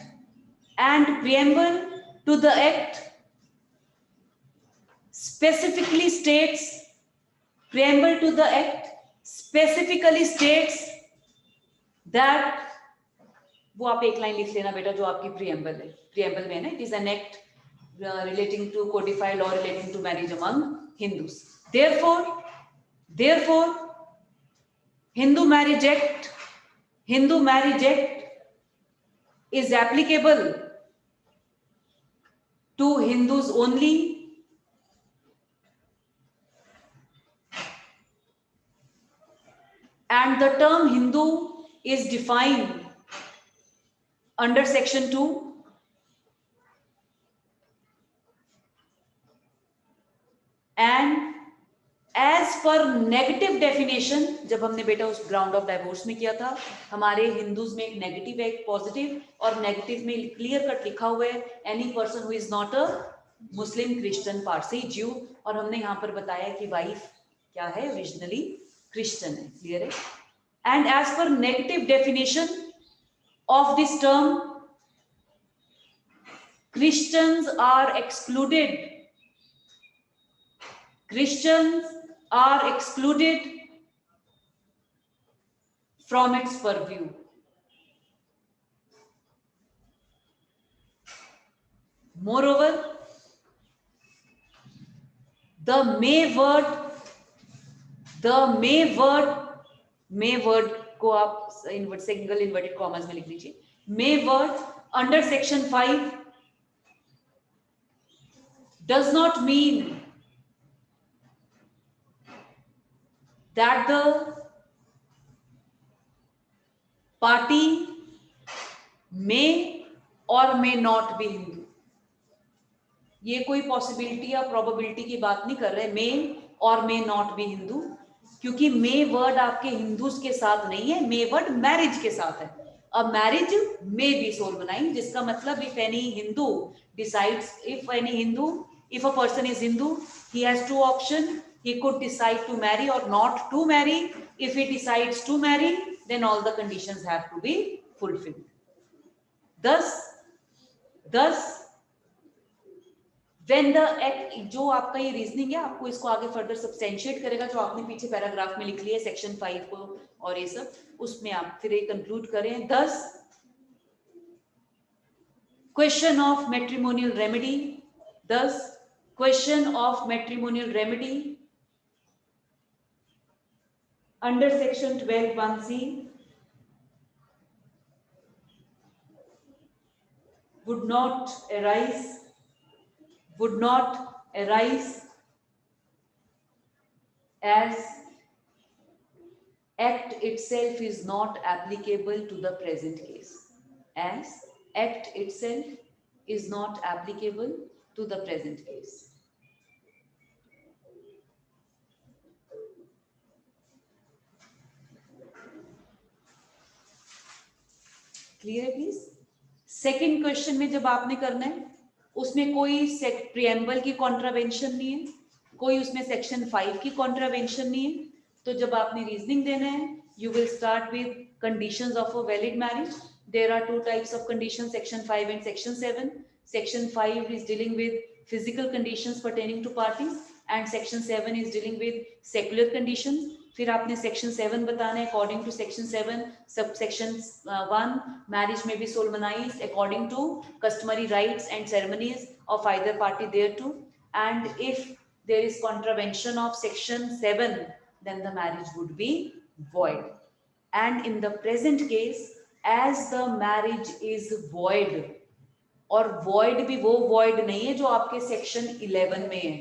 specifically states that, वो आप एक लाइन लिख लेना बेटा जो आपकी preamble है. Preamble में ना, it is an act relating to codify law relating to marriage among Hindus. Therefore, Hindu Marriage Act is applicable to Hindus only and the term Hindu is defined under section 2, and as per negative definition, जब हमने बेटा उस ग्राउंड ऑफ डाइवोर्स में किया था, हमारे हिंदूज में एक नेगेटिव है एक पॉजिटिव, और नेगेटिव में क्लियर कट लिखा हुआ है any person who is not a Muslim, Christian, Parsi, ज्यू, और हमने यहाँ पर बताया कि वाइफ क्या है, ओरिजिनली क्रिश्चियन है। क्लियर है? And as per negative definition of this term, Christians are excluded. Christians are excluded from its purview. Moreover, the may word को आप सिंगल इन्वर्टेड कॉमर्स में लिख लीजिए। may word under section 5 does not mean that the party may or may not be Hindu. ये कोई पॉसिबिलिटी या प्रोबेबिलिटी की बात नहीं कर रहे, मे और मे नॉट बी हिंदू, क्योंकि मे वर्ड आपके हिंदूज के साथ नहीं है, मे वर्ड मैरिज के साथ है। अब मैरिज मे बी सोलमनाइज, जिसका मतलब if any Hindu decides, if a person is Hindu, he has two options. He could decide to marry or not to marry. If he decides to marry, then all the conditions have to be fulfilled. Thus, when the act, जो आपका ये रीजनिंग है, आपको इसको आगे फर्दर सब्सटेंशिएट करेगा, जो आपने पीछे पैराग्राफ में लिख लिया है सेक्शन 5 को और ये सब, उसमें आप फिर ये कंक्लूड करें। Thus, question of matrimonial remedy. Thus, question of matrimonial remedy under section 12(1)(c) would not arise as act itself is not applicable to the present case. As act itself is not applicable to the present case. Clear है प्लीज? सेकंड क्वेश्चन में जब आपने करना है, उसमें कोई प्रिएम्बल की कॉन्ट्रावेंशन नहीं है, कोई उसमें सेक्शन 5 की कॉन्ट्रावेंशन नहीं है, तो जब आपने रीजनिंग देना है, you will start with conditions of a valid marriage. There are two types of condition, section 5 and section 7. Section 5 is dealing with physical conditions pertaining to parties and section 7 is dealing with secular conditions. फिर आपने section 7 बताना है, according to section 7 subsection 1, marriage may be solemnized according to customary rites and ceremonies of either party thereto, and if there is contravention of section 7 then the marriage would be void. And in the present case, as the marriage is void, और void भी वो void नहीं है जो आपके सेक्शन 11 में है,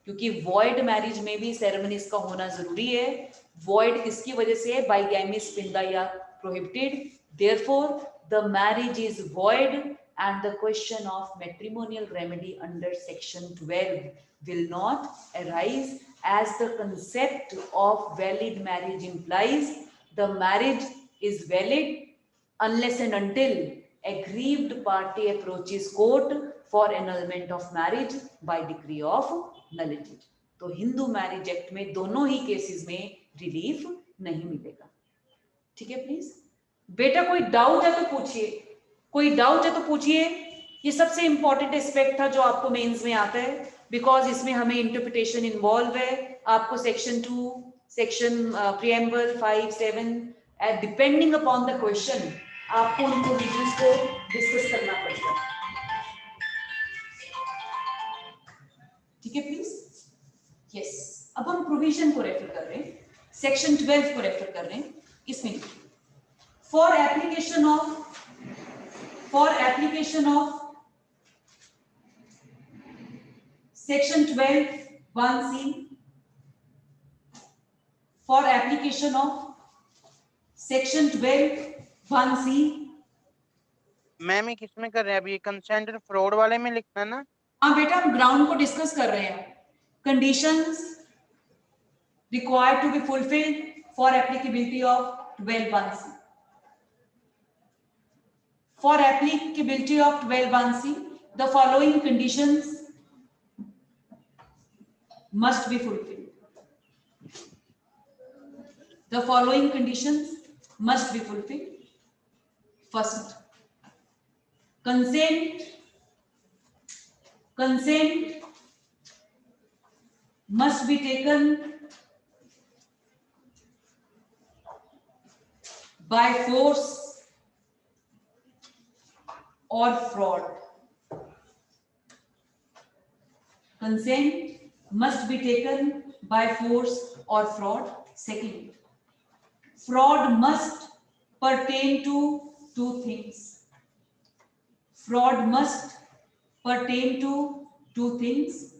क्योंकि void मैरिज में भी सेरेमनीज का होना जरूरी है. void किसकी वजह से है? बाइगैमी, स्पिंदा या prohibited. therefore the marriage is void and the question of matrimonial remedy under section 12 will not arise, as the concept of valid marriage implies the marriage is valid unless and until aggrieved party approaches court for annulment of marriage by decree of nullity. तो हिंदू मैरिज एक्ट में दोनों ही केसेस में रिलीफ नहीं मिलेगा. ठीक है प्लीज? बेटा कोई डाउट है तो पूछिए, कोई डाउट है तो पूछिए. ये सबसे इंपॉर्टेंट एस्पेक्ट था जो आपको मेंस में आता है, बिकॉज इसमें हमें इंटरप्रिटेशन इन्वॉल्व है. आपको section 2, section preamble 5, 7 depending upon the question आपको उन प्रोविजंस को डिस्कस करना पड़ेगा. ठीक है प्लीज? यस. अब हम प्रोविजन को रेफर कर रहे हैं, सेक्शन 12 को रेफर कर रहे हैं. इसमें for application of section 12(1)(c, for application of section 12(1)(c). Ma'am ये किसमें कर रहे हैं अभी, कंसेंट फ्रॉड वाले में लिखना है ना? हाँ बेटा, हम ग्राउंड को डिस्कस कर रहे हैं। Conditions required to be fulfilled for applicability of 12(1)(c). For applicability of 12(1)(c), the following conditions must be fulfilled. The following conditions must be fulfilled. First, consent must be taken by force or fraud. Consent must be taken by force or fraud. Second, fraud must pertain to two things. Fraud must pertain to two things.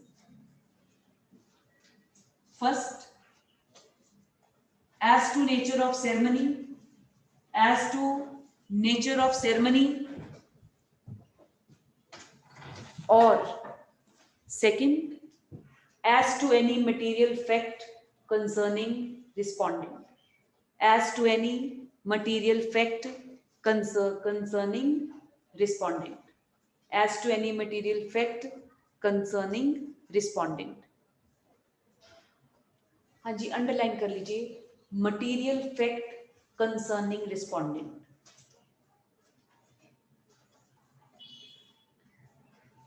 First, as to nature of ceremony, as to nature of ceremony, or second, as to any material fact concerning respondent, as to any material fact concerning respondent, as to any material fact concerning respondent. हाँ जी, अंडरलाइन कर लीजिए, मटीरियल फैक्ट कंसर्निंग रिस्पोंडेंट।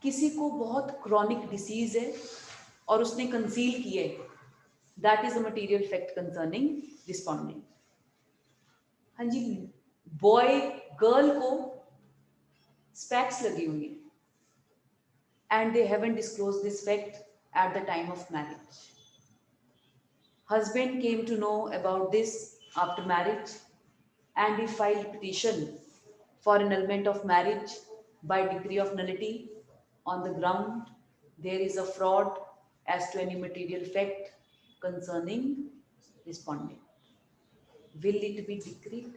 किसी को बहुत क्रॉनिक डिसीज है और उसने कंसील की है, that is a material fact concerning respondent. हाँ जी, बॉय गर्ल को स्पेक्स लगी हुई है and they haven't disclose this fact eight the time of marriage. Husband came to know about this after marriage and he filed petition for annulment of marriage by decree of nullity on the ground there is a fraud as to any material fact concerning respondent. Will it be decreed?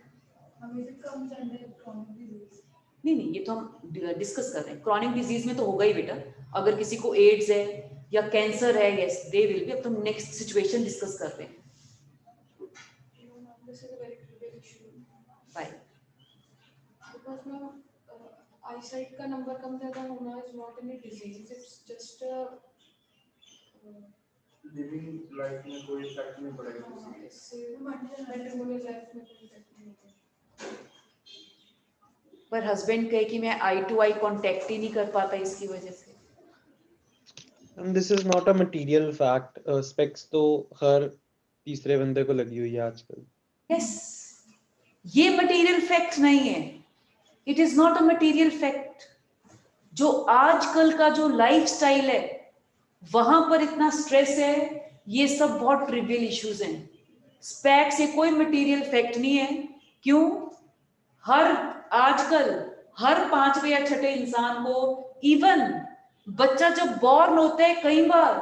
नहीं, ये तो हम डिस्कस कर रहे हैं। क्रॉनिक डिजीज में तो होगा ही बेटा, अगर किसी को एड्स है या कैंसर है, यस दे विल बी। अब तो नेक्स्ट सिचुएशन डिस्कस कर रहे हैं। बाय बिकॉज़ ना आईसाइट का नंबर कम ज्यादा होना is not any disease, it's just living life में कोई इफेक्ट नहीं पड़ेगा, इससे मैट्रिमोनियल लाइफ में कोई इफेक्ट नहीं होगा। पर हस्बैंड कहे कि मैं आई टू आई कांटेक्ट ही नहीं कर पाता इसकी वजह से। And this is not a material fact. Specs तो हर तीसरे बंदे को लगी हुई है आजकल। Yes, ये मटेरियल फैक्ट नहीं है। It is not a material fact. जो आजकल का जो लाइफस्टाइल है वहां पर इतना स्ट्रेस है, ये सब बहुत ट्रिवियल इश्यूज हैं। स्पेक्स ये कोई मटेरियल फैक्ट नहीं है। क्यों? आजकल हर 5वें या 6ठे इंसान को, इवन बच्चा जब बॉर्न होता है, कई बार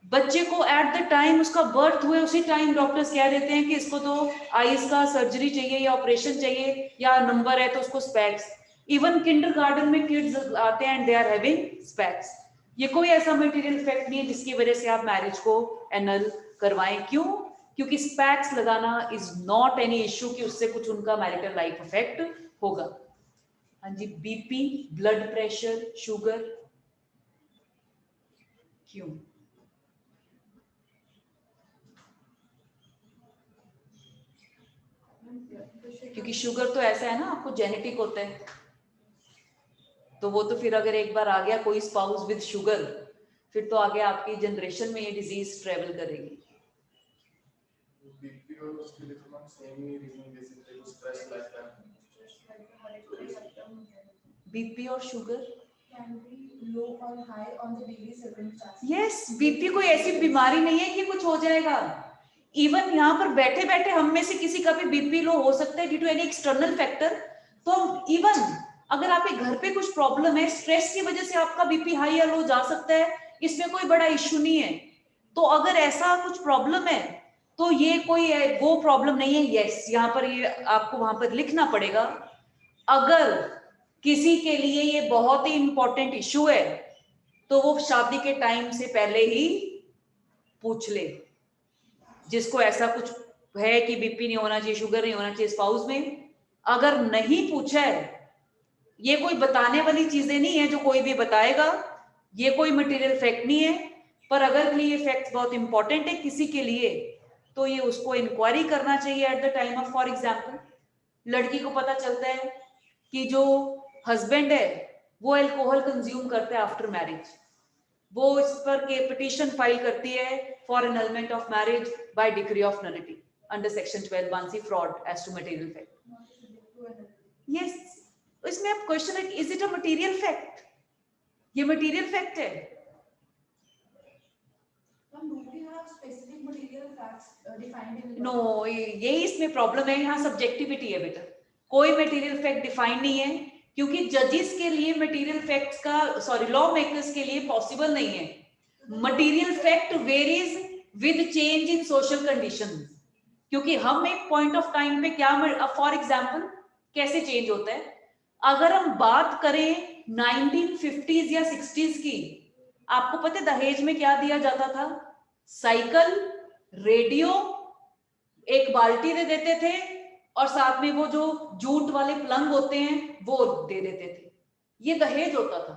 बच्चे को एट द टाइम उसका बर्थ हुए उसी टाइम डॉक्टर्स कह देते हैं कि इसको तो आईज का सर्जरी चाहिए या ऑपरेशन चाहिए या नंबर है तो उसको स्पेक्स। इवन किंडरगार्टन में किड्स आते हैं and they are having specs. ये कोई ऐसा मटेरियल फैक्ट नहीं है जिसकी वजह से आप मैरिज को एनल करवाएं। क्यों? क्योंकि स्पेक्स लगाना इज नॉट एनी इश्यू कि उससे कुछ उनका मैरिटल लाइफ इफेक्ट होगा। हाँ जी, बीपी, ब्लड प्रेशर, शुगर, क्यों? क्योंकि शुगर तो ऐसा है ना, आपको जेनेटिक होता है, तो वो तो फिर अगर एक बार आ गया कोई स्पाउस विद शुगर, फिर तो आगे आपकी जनरेशन में ये डिजीज ट्रेवल करेगी। बीपी और उसके लिए तो सेम ही रीजन बेसिकली वो स्ट्रेस लाइफ है। बीपी और sugar can be low or high on the daily circumstances. Yes, BP कोई ऐसी बीमारी नहीं है कि कुछ हो जाएगा। इवन यहाँ पर बैठे बैठे हम में से किसी का भी बीपी लो हो सकता है due to any external factor. तो इवन अगर आपके घर पे कुछ प्रॉब्लम है, स्ट्रेस की वजह से आपका बीपी हाई या लो जा सकता है, इसमें कोई बड़ा इश्यू नहीं है। तो अगर ऐसा कुछ प्रॉब्लम है तो ये कोई वो प्रॉब्लम नहीं है। यस, यहाँ पर ये आपको वहां पर लिखना पड़ेगा। अगर किसी के लिए ये बहुत ही इंपॉर्टेंट इशू है तो वो शादी के टाइम से पहले ही पूछ ले। जिसको ऐसा कुछ है कि बीपी नहीं होना चाहिए, शुगर नहीं होना चाहिए स्पाउस में, अगर नहीं पूछा है, ये कोई बताने वाली चीजें नहीं है जो कोई भी बताएगा, ये कोई मटेरियल फैक्ट नहीं है। पर अगर ये फैक्ट बहुत इंपॉर्टेंट है किसी के लिए तो ये उसको इंक्वायरी करना चाहिए at the time of. For example, लड़की को पता चलता है कि जो हस्बैंड है वो अल्कोहल कंज्यूम करता है आफ्टर मैरिज, वो इस पर के पिटीशन फाइल करती है for annulment of marriage by decree of nullity under section 12(1)(c) fraud as to material fact. Yes, इसमें अब क्वेश्चन है, is it a material fact? ये मटेरियल फैक्ट है। नो, यही इसमें प्रॉब्लम है, यहाँ सब्जेक्टिविटी है बेटा। कोई मटेरियल फैक्ट डिफाइन नहीं है, क्योंकि जजेस के लिए मटेरियल फैक्ट्स का, सॉरी, लॉ मेकर्स के लिए पॉसिबल नहीं है। Material fact varies with change in social conditions, क्योंकि हम एक पॉइंट ऑफ टाइम पे क्या, फॉर एग्जांपल कैसे चेंज होता है। अगर हम बात करें 1950s या 60s की, आपको पता है दहेज में क्या दिया जाता था? साइकिल, रेडियो, एक बाल्टी दे देते थे और साथ में वो जो जूट वाले पलंग होते हैं वो दे देते थे। ये दहेज होता था।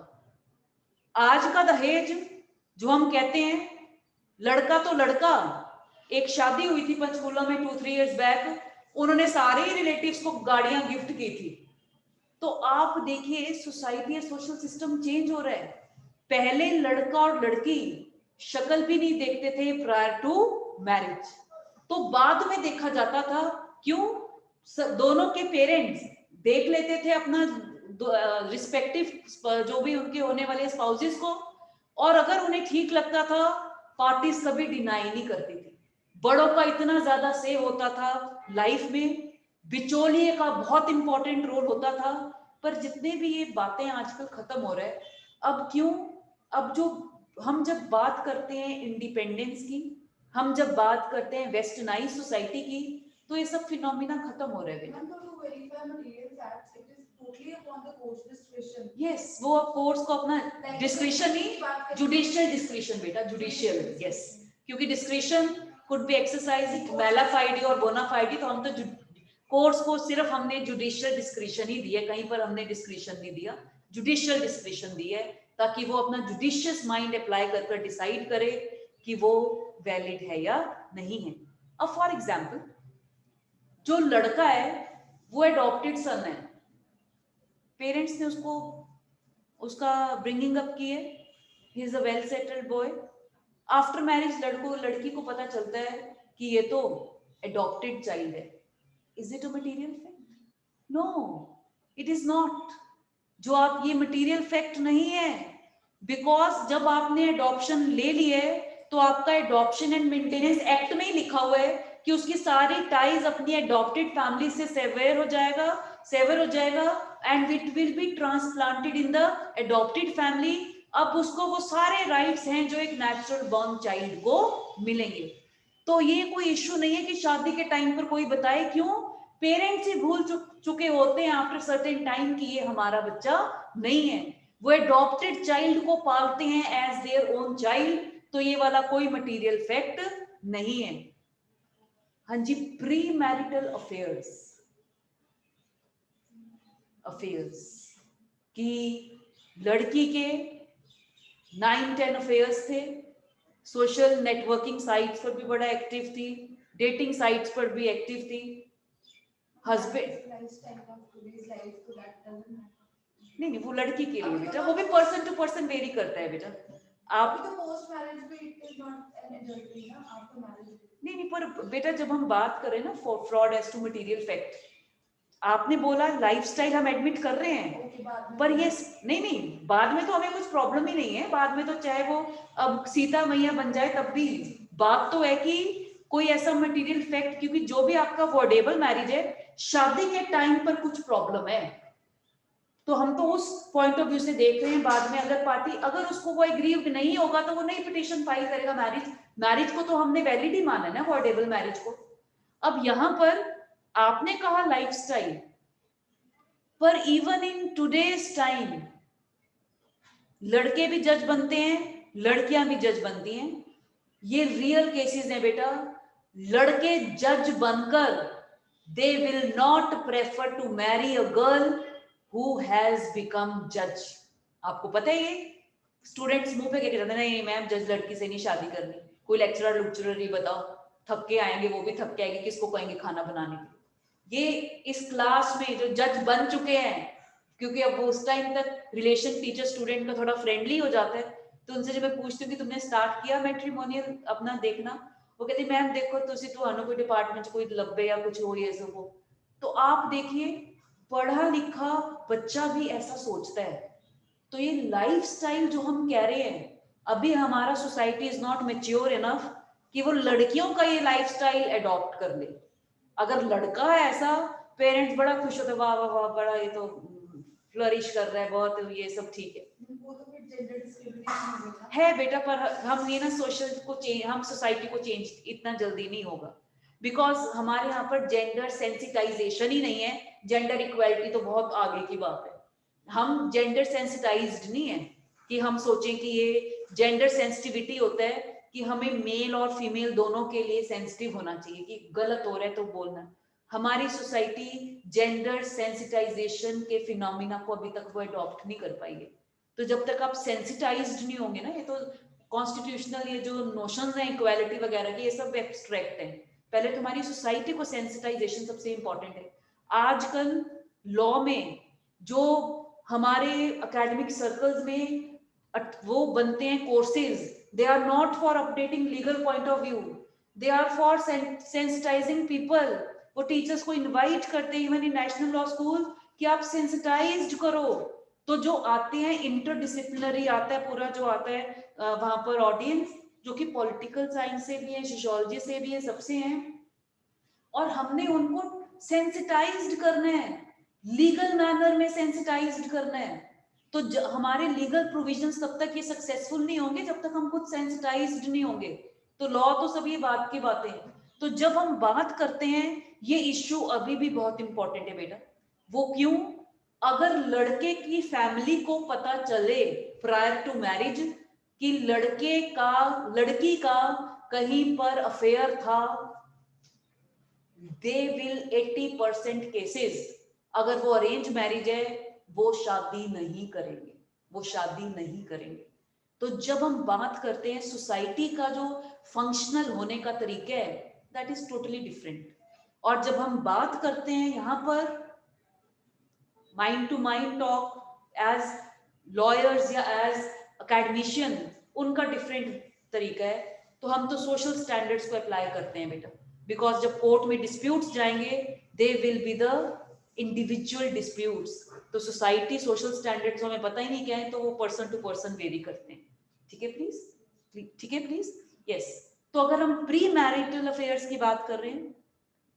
आज का दहेज जो हम कहते हैं, लड़का तो लड़का, एक शादी हुई थी पंचकूला में 2-3 इयर्स बैक, उन्होंने सारे रिलेटिव्स को गाड़ियां गिफ्ट की थी। तो आप देखिए सोसाइटी या सोशल सिस्टम चेंज हो रहा है। पहले लड़का और लड़की शक्ल भी नहीं देखते थे प्रायर टू मैरिज, तो बाद में देखा जाता था। क्यों? दोनों के पेरेंट्स देख लेते थे अपना रिस्पेक्टिव जो भी उनके होने वाले स्पाउसेस को, और अगर उन्हें ठीक लगता था, पार्टीज कभी डिनाई नहीं करती थी। बड़ों का इतना ज्यादा से होता था लाइफ में, बिचौलिए का बहुत इंपॉर्टेंट रोल होता था। पर जितने भी ये बातें आजकल खत्म हो रहा है। अब क्यों? अब जो हम जब बात करते हैं इंडिपेंडेंस की, हम जब बात करते हैं वेस्टर्नाइज सोसाइटी की, तो ये सब फिनोमिना खत्म हो रहे हैं। यस, वो अब कोर्ट्स को अपना डिस्क्रिशन ही, जुडिशियल डिस्क्रिशन बेटा, जुडिशियल, यस, क्योंकि डिस्क्रिशन कुड बी एक्सरसाइज मैला फाइडी और बोना फाइडी। तो हम तो कोर्ट्स को सिर्फ हमने जुडिशियल डिस्क्रिशन ही दिया, कहीं पर हमने डिस्क्रिशन नहीं दिया, जुडिशियल डिस्क्रिशन दी है, ताकि वो अपना जुडिशियस माइंड अप्लाई कर डिसाइड करे कि वो वैलिड है या नहीं है। अब फॉर एग्जाम्पल, जो लड़का है वो एडॉप्टेड सन है, पेरेंट्स ने उसको उसका ब्रिंगिंग अप की है, he is a well settled boy. After marriage लड़की को पता चलता है कि ये तो एडॉप्टेड चाइल्ड है। Is it a material fact? No, it is not. जो आप, ये मटेरियल फैक्ट नहीं है, बिकॉज जब आपने एडॉप्शन ले लिया है तो आपका एडॉप्शन एंड मेंटेनेंस एक्ट में ही लिखा हुआ है कि उसकी सारी टाइज अपनी एडॉप्टेड फैमिली से सेवर हो जाएगा and it will B transplanted in the adopted family. अब उसको वो सारे राइट्स हैं जो एक नेचुरल बॉर्न चाइल्ड को मिलेंगे। तो ये कोई इश्यू नहीं है कि शादी के टाइम पर कोई बताए, क्यों? पेरेंट्स ही भूल चुके होते हैं आफ्टर सर्टेन टाइम कि ये हमारा बच्चा नहीं है। वो एडॉप्टेड चाइल्ड को पालते हैं एज देयर ओन चाइल्ड, तो ये वाला कोई मटेरियल फैक्ट नहीं है। हाँ जी, प्री मैरिटल अफेयर्स कि लड़की के 9-10 अफेयर्स थे, सोशल नेटवर्किंग साइट्स पर भी बड़ा एक्टिव थी, डेटिंग साइट्स पर भी एक्टिव थी। हस्बैंड नहीं, वो लड़की के लिए बेटा, वो भी पर्सन टू पर्सन वेरी करता है बेटा। आप नहीं, पर बेटा जब हम बात करें ना fraud as to material fact, आपने बोला लाइफस्टाइल हम एडमिट कर रहे हैं, पर ये नहीं, बाद में तो हमें कुछ प्रॉब्लम ही नहीं है। बाद में तो चाहे वो अब सीता मैया बन जाए तब भी बात तो है कि कोई ऐसा मटेरियल फैक्ट, क्योंकि जो भी आपका वर्डेबल मैरिज है, शादी के टाइम पर कुछ प्रॉब्लम है, तो हम तो उस पॉइंट ऑफ व्यू से देख रहे हैं। बाद में अगर पार्टी, अगर उसको वो एग्रीव्ड नहीं होगा तो वो नहीं पिटीशन फाइल करेगा। मैरिज को तो हमने वैलिड ही माना ना, अफोर्डेबल मैरिज को। अब यहाँ पर आपने कहा लाइफस्टाइल, पर इवन इन टुडेज टाइम लड़के भी जज बनते हैं, लड़कियां भी जज बनती हैं। ये रियल केसेस हैं बेटा। लड़के जज बनकर they will not prefer to marry a girl who has become जज। आपको पता है ये स्टूडेंट्स मुंह पे कहते रहते हैं, नहीं मैम जज लड़की से नहीं शादी करनी। कोई लेक्चरर लुक्चरर ही बताओ, थक के आएंगे, वो भी थक के आएंगे, किसको कहेंगे खाना बनाने के लिए। ये इस क्लास में जो जज बन चुके हैं, क्योंकि अब वो उस टाइम तक रिलेशन टीचर स्टूडेंट का थोड़ा फ्रेंडली हो जाता है, तो उनसे जब मैं पूछती हूँ कि तुमने स्टार्ट किया मैट्रिमोनियल अपना देखना, वो कहते मैम देखो तुसी तो कोई डिपार्टमेंट कोई लब्बे या कुछ हो ये सब हो। तो आप देखिए पढ़ा लिखा बच्चा भी ऐसा सोचता है। तो ये लाइफस्टाइल जो हम कह रहे हैं, अभी हमारा society is not mature enough कि वो लड़कियों का ये लाइफस्टाइल अडॉप्ट कर ले। अगर लड़का है ऐसा, पेरेंट्स बड़ा खुश होते, वाह वाह वाह बड़ा ये तो फ्लरिश कर रहा है बहुत, ये सब ठीक है। वो तो फिर जेंडर डिस्क्रिमिनेशन हो गया है बेटा, पर हम ये ना सोशल को चेंज, हम सोसाइटी को चेंज इतना जल्दी नहीं होगा, बिकॉज हमारे यहाँ पर जेंडर सेंसिटाइजेशन ही नहीं है। जेंडर इक्वालिटी तो बहुत आगे की बात है। हम जेंडर सेंसिटाइज्ड नहीं है कि हम सोचें कि ये जेंडर सेंसिटिविटी होता है कि हमें मेल और फीमेल दोनों के लिए सेंसिटिव होना चाहिए कि गलत हो रहा है तो बोलना। हमारी सोसाइटी जेंडर सेंसिटाइजेशन के फिनोमिना को अभी तक वो अडॉप्ट नहीं कर पाई है। तो जब तक आप सेंसिटाइज्ड नहीं होंगे ना, ये तो कॉन्स्टिट्यूशनल ये जो नोशंस हैं इक्वालिटी वगैरह की, ये सब एब्स्ट्रैक्ट हैं। पहले तो हमारी सोसाइटी को सेंसिटाइजेशन सबसे इंपॉर्टेंट है। आजकल लॉ में जो हमारे एकेडमिक सर्कल्स में वो बनते हैं courses, they are not for updating legal point of view, they are for sensitizing people. वो टीचर्स को इनवाइट करते हैं even in national law school कि आप सेंसिटाइज्ड करो। तो जो आते हैं इंटरडिसिप्लिनरी आता है पूरा, जो आता है वहां पर ऑडियंस जो कि पॉलिटिकल साइंस से भी है, सोशियोलॉजी से भी है, सबसे हैं, और हमने उनको सेंसिटाइज्ड करना है, लीगल मैनर में सेंसिटाइज्ड करना है। तो हमारे लीगल प्रोविजंस तब तक ये सक्सेसफुल नहीं होंगे जब तक हम खुद सेंसिटाइज्ड नहीं होंगे। तो लॉ तो सब ये बात की बातें। तो जब हम बात करते हैं, ये इश्यू अभी भी बहुत इंपॉर्टेंट है बेटा। वो क्यों? अगर लड़के की फैमिली को पता चले प्रायर टू मैरिज कि लड़की का कहीं पर अफेयर था, दे विल 80% केसेस, अगर वो अरेंज मैरिज है, वो शादी नहीं करेंगे, वो शादी नहीं करेंगे। तो जब हम बात करते हैं सोसाइटी का जो फंक्शनल होने का तरीका है, दैट इज टोटली डिफरेंट। और जब हम बात करते हैं यहाँ पर mind to mind talk as lawyers या एज अकेडमिशियन, उनका डिफरेंट तरीका है। तो हम तो सोशल स्टैंडर्ड्स को अप्लाई करते हैं बेटा, बिकॉज जब कोर्ट में डिस्प्यूट्स जाएंगे, they will be the individual disputes. तो सोसाइटी सोशल स्टैंडर्ड्स हमें पता ही नहीं क्या है, तो वो पर्सन टू पर्सन वेरी करते हैं। ठीक है प्लीज, ठीक है प्लीज, यस। तो अगर हम प्री मैरिटल अफेयर्स की बात कर रहे हैं,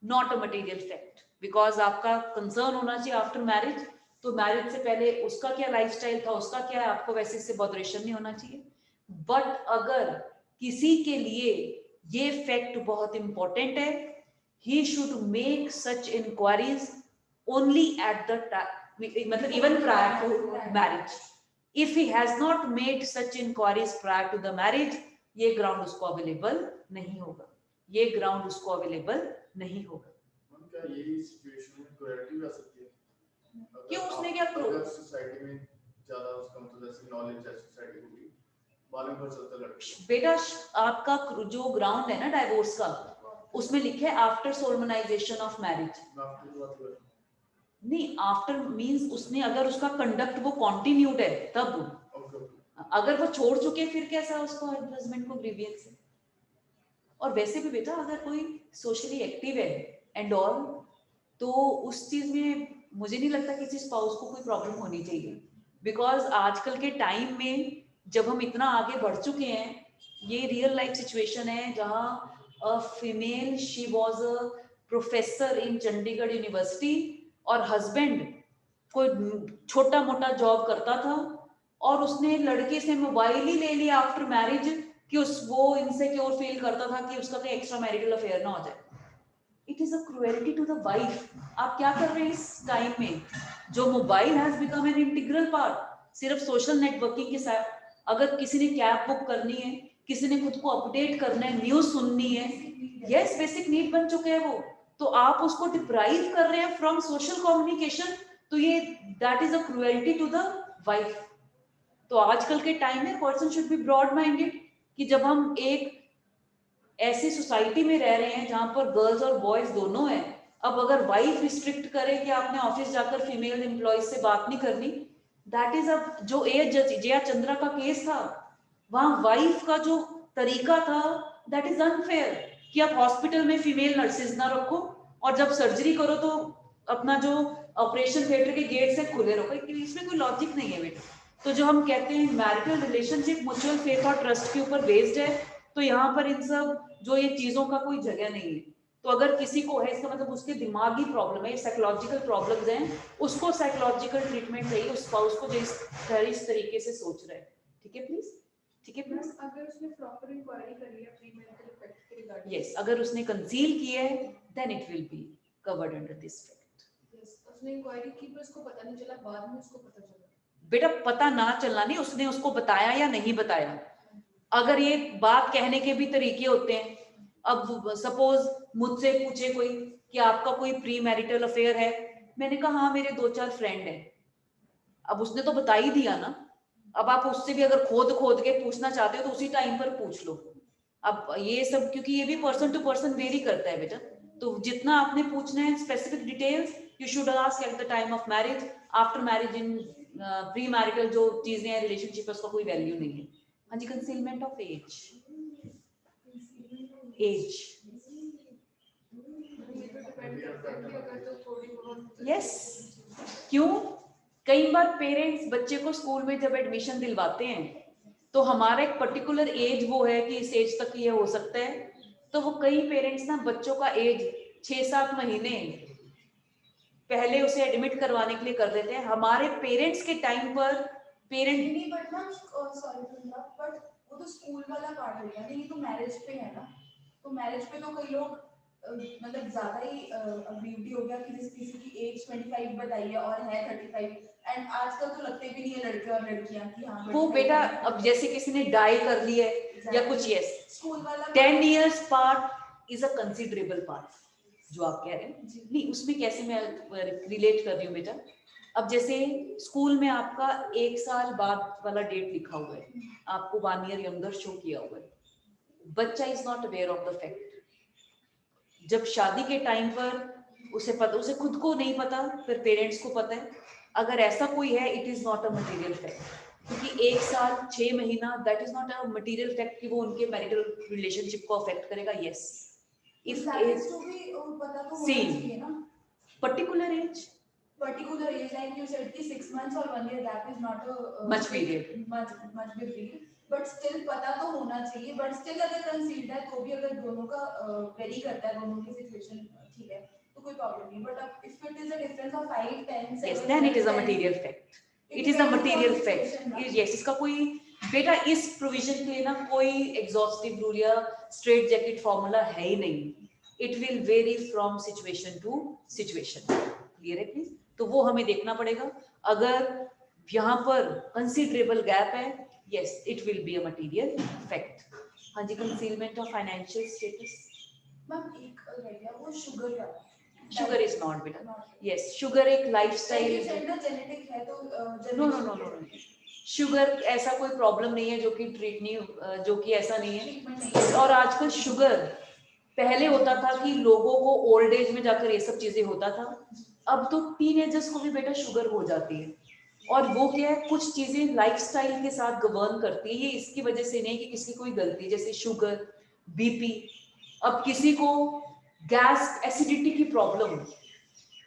not a material fact, because आपका कंसर्न होना चाहिए आफ्टर मैरिज। तो मैरिज से पहले उसका क्या लाइफस्टाइल था, उसका क्या है, आपको वैसे इससे बॉदरेशन नहीं होना चाहिए। बट अगर किसी के लिए ये फैक्ट बहुत इंपॉर्टेंट है, he should make such inquiries only at the time, मतलब even prior to marriage. If he has not made such inquiries prior to the marriage, ये ग्राउंड उसको अवेलेबल नहीं होगा, ये ग्राउंड उसको अवेलेबल नहीं होगा। क्या यही सिचुएशन में क्लैरिटी आ सकती है? क्यों, उसने क्या प्रूव? अगर सोसाइटी में ज्यादा उसका मतलब जैसे नॉलेज है सोसाइटी को भी मालूम पड़ सकता है लड़के बेटा आपका जो ग्राउंड है ना डाइवोर्स का, उसमें लिखे है आफ्टर सोलमनाइजेशन ऑफ मैरिज। नहीं, आफ्टर मींस उसने अगर उसका कंडक्ट वो कॉन्टिन्यूड है तब। अगर वो छोड़ चुके फिर कैसा उसको हस्बैंड को ग्रीवियंस है। और वैसे भी बेटा अगर कोई सोशली एक्टिव है एंड ऑल, तो उस चीज में मुझे नहीं लगता किसी स्पाउस को कोई प्रॉब्लम होनी चाहिए। बिकॉज आजकल के टाइम में जब हम इतना आगे बढ़ चुके हैं, ये रियल लाइफ सिचुएशन है जहाँ a female, she was a professor in Chandigarh university, और हस्बैंड कोई छोटा मोटा जॉब करता था और उसने लड़के से मोबाइल ही ले लिया आफ्टर मैरिज कि वो इनसिक्योर फील करता था कि उसका कोई एक्स्ट्रा मैरिटल अफेयर ना हो जाए। It is a cruelty to the wife. आप क्या कर रहे हैं इस टाइम में? जो mobile has become an integral part. सिर्फ सोशल नेटवर्किंग के साथ अगर किसी ने कैब बुक करनी है, किसी ने खुद को अपडेट करना है, न्यूज सुननी है, यस बेसिक नीड बन चुके हैं वो, तो आप उसको डिप्राइव कर रहे हैं फ्रॉम सोशल कम्युनिकेशन। तो ये that is a cruelty to the wife. तो आजकल के टाइम में person should be broad minded कि जब हम एक ऐसी सोसाइटी में रह रहे हैं जहां पर गर्ल्स और बॉयज दोनों हैं, अब अगर वाइफ रिस्ट्रिक्ट करे कि आपने ऑफिस जाकर फीमेल एम्प्लॉय से बात नहीं करनी, दैट इज अब जो जया चंद्रा का केस था, वहां वाइफ का जो तरीका था दैट इज अनफेयर कि आप हॉस्पिटल में फीमेल नर्सेज ना रखो और जब सर्जरी करो तो अपना जो ऑपरेशन थिएटर के गेट से खुले रखो। इसमें कोई लॉजिक नहीं है बेटा। तो जो हम कहते हैं मैरिटल रिलेशनशिप म्यूचुअल फेथ और ट्रस्ट के ऊपर बेस्ड है, तो यहाँ पर इन सब जो ये चीजों का कोई जगह नहीं है। तो अगर किसी को है, इसका मतलब उसके दिमागी प्रॉब्लम है, साइकोलॉजिकल प्रॉब्लम्स हैं, उसको साइकोलॉजिकल ट्रीटमेंट चाहिए उस स्पाउस को जो इस तरीके से सोच रहा है। ठीक है प्लीज, ठीक है प्लीज। अगर उसने प्रॉपर इंक्वायरी करी है प्री मैरिटल इफेक्ट के रिगार्डिंग, यस, अगर उसने कंसील किया है then it will be covered under this fact. Yes, उसने इंक्वायरी की पर उसको पता नहीं चला, बाद में उसको पता चला। बेटा पता ना चलना नहीं, उसने उसको बताया या नहीं बताया। अगर ये बात कहने के भी तरीके होते हैं, अब सपोज मुझसे पूछे कोई कि आपका कोई प्री मैरिटल अफेयर है, मैंने कहा हाँ मेरे 2-4 फ्रेंड हैं, अब उसने तो बता ही दिया ना। अब आप उससे भी अगर खोद खोद के पूछना चाहते हो तो उसी टाइम पर पूछ लो। अब ये सब क्योंकि ये भी पर्सन टू पर्सन वेरी करता है बेटा, तो जितना आपने पूछना है specific details you should ask at the time of marriage. After marriage in pre marital जो चीजें हैं रिलेशनशिप है उसका कोई वैल्यू नहीं है। हाँ जी, concealment of age, age yes. क्यों? कई बार पेरेंट्स बच्चे को स्कूल में जब एडमिशन दिलवाते हैं तो हमारा एक पर्टिकुलर एज वो है कि इस एज तक ये हो सकता है, तो वो कई पेरेंट्स ना बच्चों का एज 6-7 महीने पहले उसे एडमिट करवाने के लिए कर देते हैं। हमारे पेरेंट्स के टाइम पर पेरेंट नहीं बट ना सॉरी बट वो तो स्कूल वाला पार्ट हो गया नहीं, तो मैरिज पे है ना, तो मैरिज पे तो कई लोग मतलब ज्यादा ही अग्रीड हो गया कि किसी की एज 25 बताई है और है 35, एंड आजकल तो लगते भी नहीं है लड़के और लड़कियां कि हाँ वो 25 बेटा है। अब जैसे किसी ने डाई कर ली है या कुछ, यस स्कूल वाला 10 years part is a considerable part जो आप कह रहे हैं। नहीं उसमें कैसे मैं रिलेट कर रही हूँ बेटा, अब जैसे स्कूल में आपका 1 साल बाद वाला डेट लिखा हुआ है, आपको 1 year यंगर शो किया हुआ है, बच्चा is not aware of the fact. जब शादी के टाइम पर उसे पता, उसे खुद को नहीं पता, फिर पेरेंट्स को पता है। अगर ऐसा कोई है it is not a material fact, क्योंकि 1 साल 6 महीना that is not a material fact कि वो उनके मैरिटल रिलेशनशिप को अफेक्ट करेगा। यस इफ एज तो भी पता तो होना Same. चाहिए ना, particular age particular age like you said कि 6 months or 1 year that is not a Much period. much big deal, but still पता तो होना चाहिए, but still अगर conceived है तो भी अगर दोनों का vary करता है, दोनों की situation ठीक है तो कोई problem नहीं, but अब if it is a difference of 5, 10, 7, yes then it is a 10, material fact, it is a material fact। yes इसका कोई बेटा इस प्रोविजन के लिए ना कोई एग्जॉस्टिव रूल या स्ट्रेट जैकेट फॉर्मूला है ही नहीं, it will vary from situation to situation. Clear है प्लीज? तो वो हमें देखना पड़ेगा। अगर यहाँ पर कंसिडरेबल गैप है, yes it will be a material fact. हाँ जी, concealment of financial status ma'am एक रह गया वो शुगर का, शुगर इज नॉट बेटा, यस शुगर एक लाइफस्टाइल, जेनेटिक है तो no no no no, sugar ऐसा कोई प्रॉब्लम नहीं है जो कि ट्रीट नहीं, जो कि ऐसा नहीं है। और आजकल शुगर, पहले होता था कि लोगों को ओल्ड एज में जाकर ये सब चीजें होता था, अब तो टीनेजर्स को भी बेटा शुगर हो जाती है। और वो क्या है, कुछ चीजें लाइफस्टाइल के साथ गवर्न करती है, ये इसकी वजह से नहीं कि किसी कोई गलती, जैसे शुगर, बीपी। अब किसी को गैस एसिडिटी की प्रॉब्लम,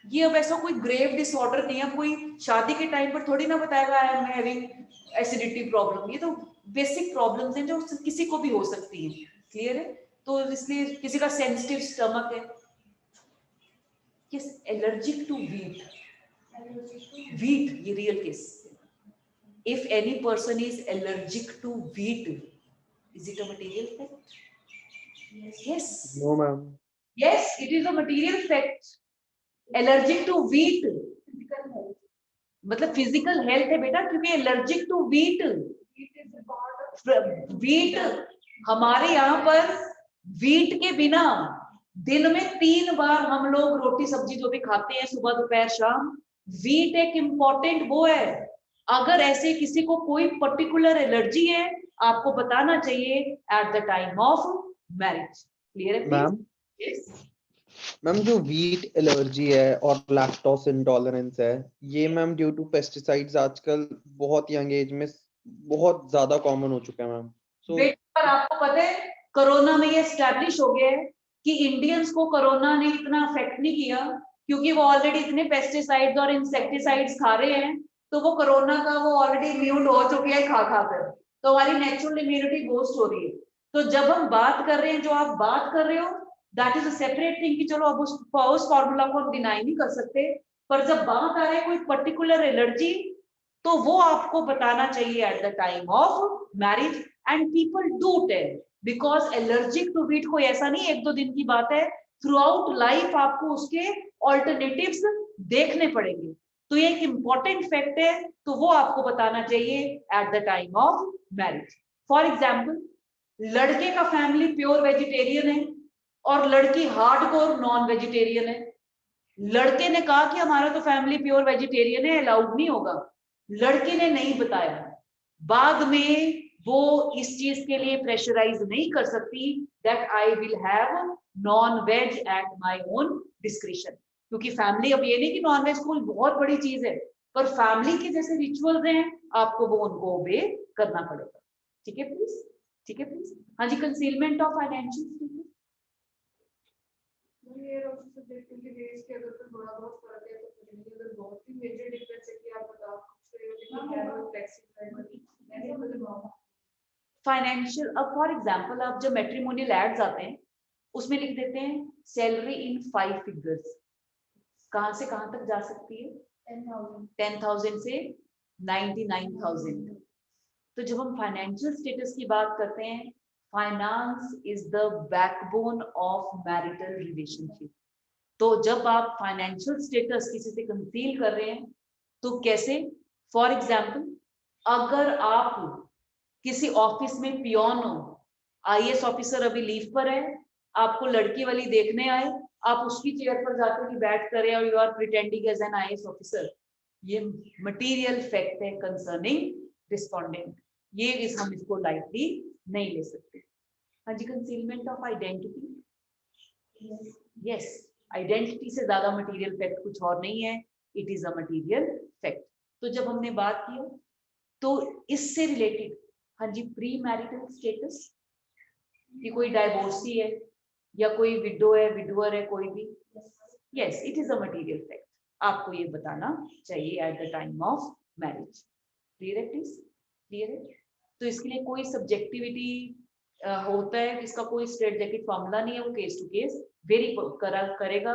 ये अब ऐसा कोई ग्रेव डिसऑर्डर नहीं है, कोई शादी के टाइम पर थोड़ी ना बताएगा I am having acidity problem. ये तो बेसिक प्रॉब्लम्स हैं जो किसी को भी हो सकती है। क्लियर है? तो इसलिए किसी का सेंसिटिव स्टमक है, किस एलर्जिक टू वीट, Wheat, ये real case. If any person is allergic to wheat, is it a material fact? Yes. No, ma'am. Yes, it is a material fact. Allergic to wheat. Physical health. मतलब physical health है बेटा, क्योंकि allergic to wheat. It is a part of Wheat, हमारे यहाँ पर wheat के बिना दिन में 3 बार हम लोग रोटी सब्जी जो भी खाते हैं सुबह दोपहर शाम, wheat एक important वो है। अगर ऐसे किसी को कोई पर्टिकुलर एलर्जी है, आपको बताना चाहिए at the time of marriage. Clear है मैम? Yes. मैम जो वीट एलर्जी है और लैक्टोस इंटॉलरेंस है, ये मैम ड्यू टू पेस्टिसाइड्स आजकल बहुत यंग एज में बहुत ज्यादा कॉमन हो चुका है मैम। सो पर आपको पता है कोरोना में ये एस्टैब्लिश हो गया है कि इंडियंस को कोरोना ने इतना अफेक्ट नहीं किया, क्योंकि वो ऑलरेडी इतने पेस्टिसाइड्स और इंसेक्टिसाइड्स खा रहे हैं, तो वो कोरोना का वो ऑलरेडी इम्यून हो चुके हैं खा कर, तो हमारी नेचुरल इम्यूनिटी बूस्ट हो रही है। तो जब हम बात कर रहे हैं, जो आप बात कर रहे हो, that is a separate thing कि चलो अब उस फॉर्मूला को हम डिनाई नहीं कर सकते, पर जब बात आ रही है कोई पर्टिकुलर एलर्जी, तो वो आपको बताना चाहिए at the time of marriage. And people do tell, because allergic to wheat कोई ऐसा नहीं 1-2 दिन की बात है, थ्रू आउट लाइफ आपको उसके ऑल्टरनेटिव्स देखने पड़ेंगे। तो ये एक इंपॉर्टेंट फैक्ट है, तो वो आपको बताना चाहिए at the time of marriage. For example, लड़के का फैमिली प्योर वेजिटेरियन है और लड़की हार्डकोर नॉन वेजिटेरियन है। लड़के ने कहा कि हमारा तो फैमिली प्योर वेजिटेरियन है, अलाउड नहीं होगा। लड़के ने नहीं बताया, बाद में वो इस चीज के लिए प्रेशराइज नहीं कर सकती that I will have non veg at my own discretion, क्योंकि फैमिली, अब ये नहीं कि नॉन वेज कोई बहुत बड़ी चीज है, पर फैमिली के जैसे रिचुअल्स हैं, आपको वो उनको ओबे करना पड़ेगा। ठीक है प्लीज, ठीक है प्लीज। हाँ जी, कंसीलमेंट ऑफ फाइनेंशियल ये रोज सब्जेक्टिवली बेस के अगर कोई थोड़ा बहुत फर्क है तो कुछ नहीं, अगर बहुत ही मेजर डिफरेंस है कि आप बता सकते हो कि क्या है फ्लेक्सिबल मनी ऐसे मतलब फाइनेंशियल। अब फॉर एग्जांपल, आप जब मैट्रिमोनियल एड्स आते हैं, उसमें लिख देते हैं सैलरी इन 5 फिगर्स, कहां से कहां तक जा सकती है? 10,000 से 99,000। तो जब हम फाइनेंशियल स्टेटस की बात करते हैं, finance is the backbone of marital relationship. तो जब आप फाइनेंशियल स्टेटस किसी से कंसील कर रहे हैं, तो कैसे? फॉर एग्जाम्पल, अगर आप किसी ऑफिस में पियोन हो, आईएएस ऑफिसर अभी लीव पर है, आपको लड़की वाली देखने आए, आप उसकी चेयर पर जाकर के बैठ करें और you are pretending as an IAS officer, ये मटेरियल फैक्ट है कंसर्निंग रिस्पोंडेंट। ये हम इसको लाइटली नहीं ले सकते। हाँ जी, concealment of identity. Yes, identity से ज्यादा मटेरियल फैक्ट कुछ और नहीं है, it is a material fact. तो जब हमने बात की, तो इससे रिलेटेड, हाँ जी, प्री मैरिटल स्टेटस, कि कोई डाइवोर्सी है या कोई विडो है, विडोअर है, कोई भी, yes, it is a material fact, आपको ये बताना चाहिए at the time of marriage. Clear है प्लीज? क्लियर है? तो इसके लिए कोई सब्जेक्टिविटी होता है, इसका कोई स्ट्रेट जैकेट फॉर्मूला नहीं है, वो केस टू केस वेरी करेगा।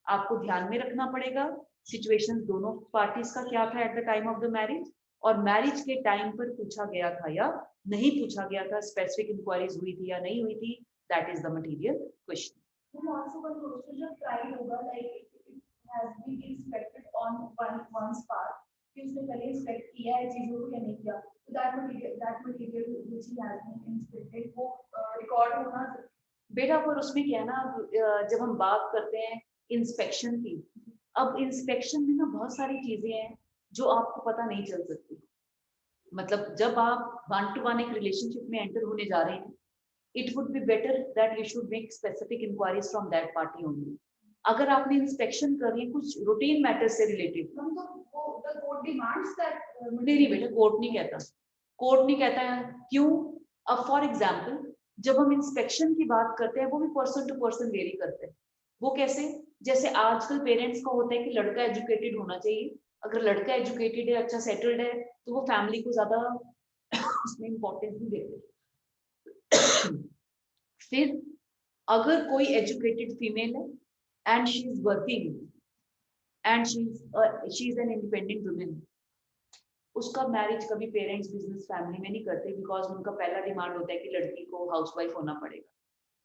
आपको ध्यान में रखना पड़ेगा सिचुएशन दोनों पार्टीज का क्या था eight the time of the marriage, और मैरिज के टाइम पर पूछा गया था या नहीं पूछा गया था, स्पेसिफिक इंक्वायरीज हुई थी या नहीं हुई थी, that is the material question. जब ट्राई होगा, like it has been inspected on one's part, कि उसने पहले इंस्पेक्ट किया है चीजों को या नहीं किया, तो that material which he has been inspected वो रिकॉर्ड होना। बेटा, पर उसमें क्या है ना, जब हम बात करते हैं इंस्पेक्शन की, अब इंस्पेक्शन में ना बहुत सारी चीजें हैं जो आपको पता नहीं चल सकती। मतलब जब आप 1-to-1 एक रिलेशनशिप में एंटर होने जा रहे हैं, it would be better that you should make specific inquiries from that party only. अगर आपने इंस्पेक्शन करी है कुछ रूटीन मैटर से रिलेटेड, हम तो वो द कोर्ट डिमांड्स दैट नहीं बेटा, कोर्ट नहीं कहता, कोर्ट नहीं कहता है। क्यों? अब फॉर एग्जाम्पल, जब हम इंस्पेक्शन की बात करते हैं, वो भी पर्सन टू पर्सन वेरी करते हैं। वो कैसे? जैसे आजकल पेरेंट्स को होता है कि लड़का एजुकेटेड होना चाहिए, अगर लड़का एजुकेटेड है, अच्छा सेटल्ड है, तो वो फैमिली को ज्यादा उसमें इंपॉर्टेंस नहीं देते। फिर अगर कोई एजुकेटेड फीमेल है and she is working, and she is an independent women, उसका मैरिज कभी पेरेंट्स बिजनेस फैमिली में नहीं करते, बिकॉज उनका पहला डिमांड होता है कि लड़की को हाउसवाइफ होना पड़ेगा।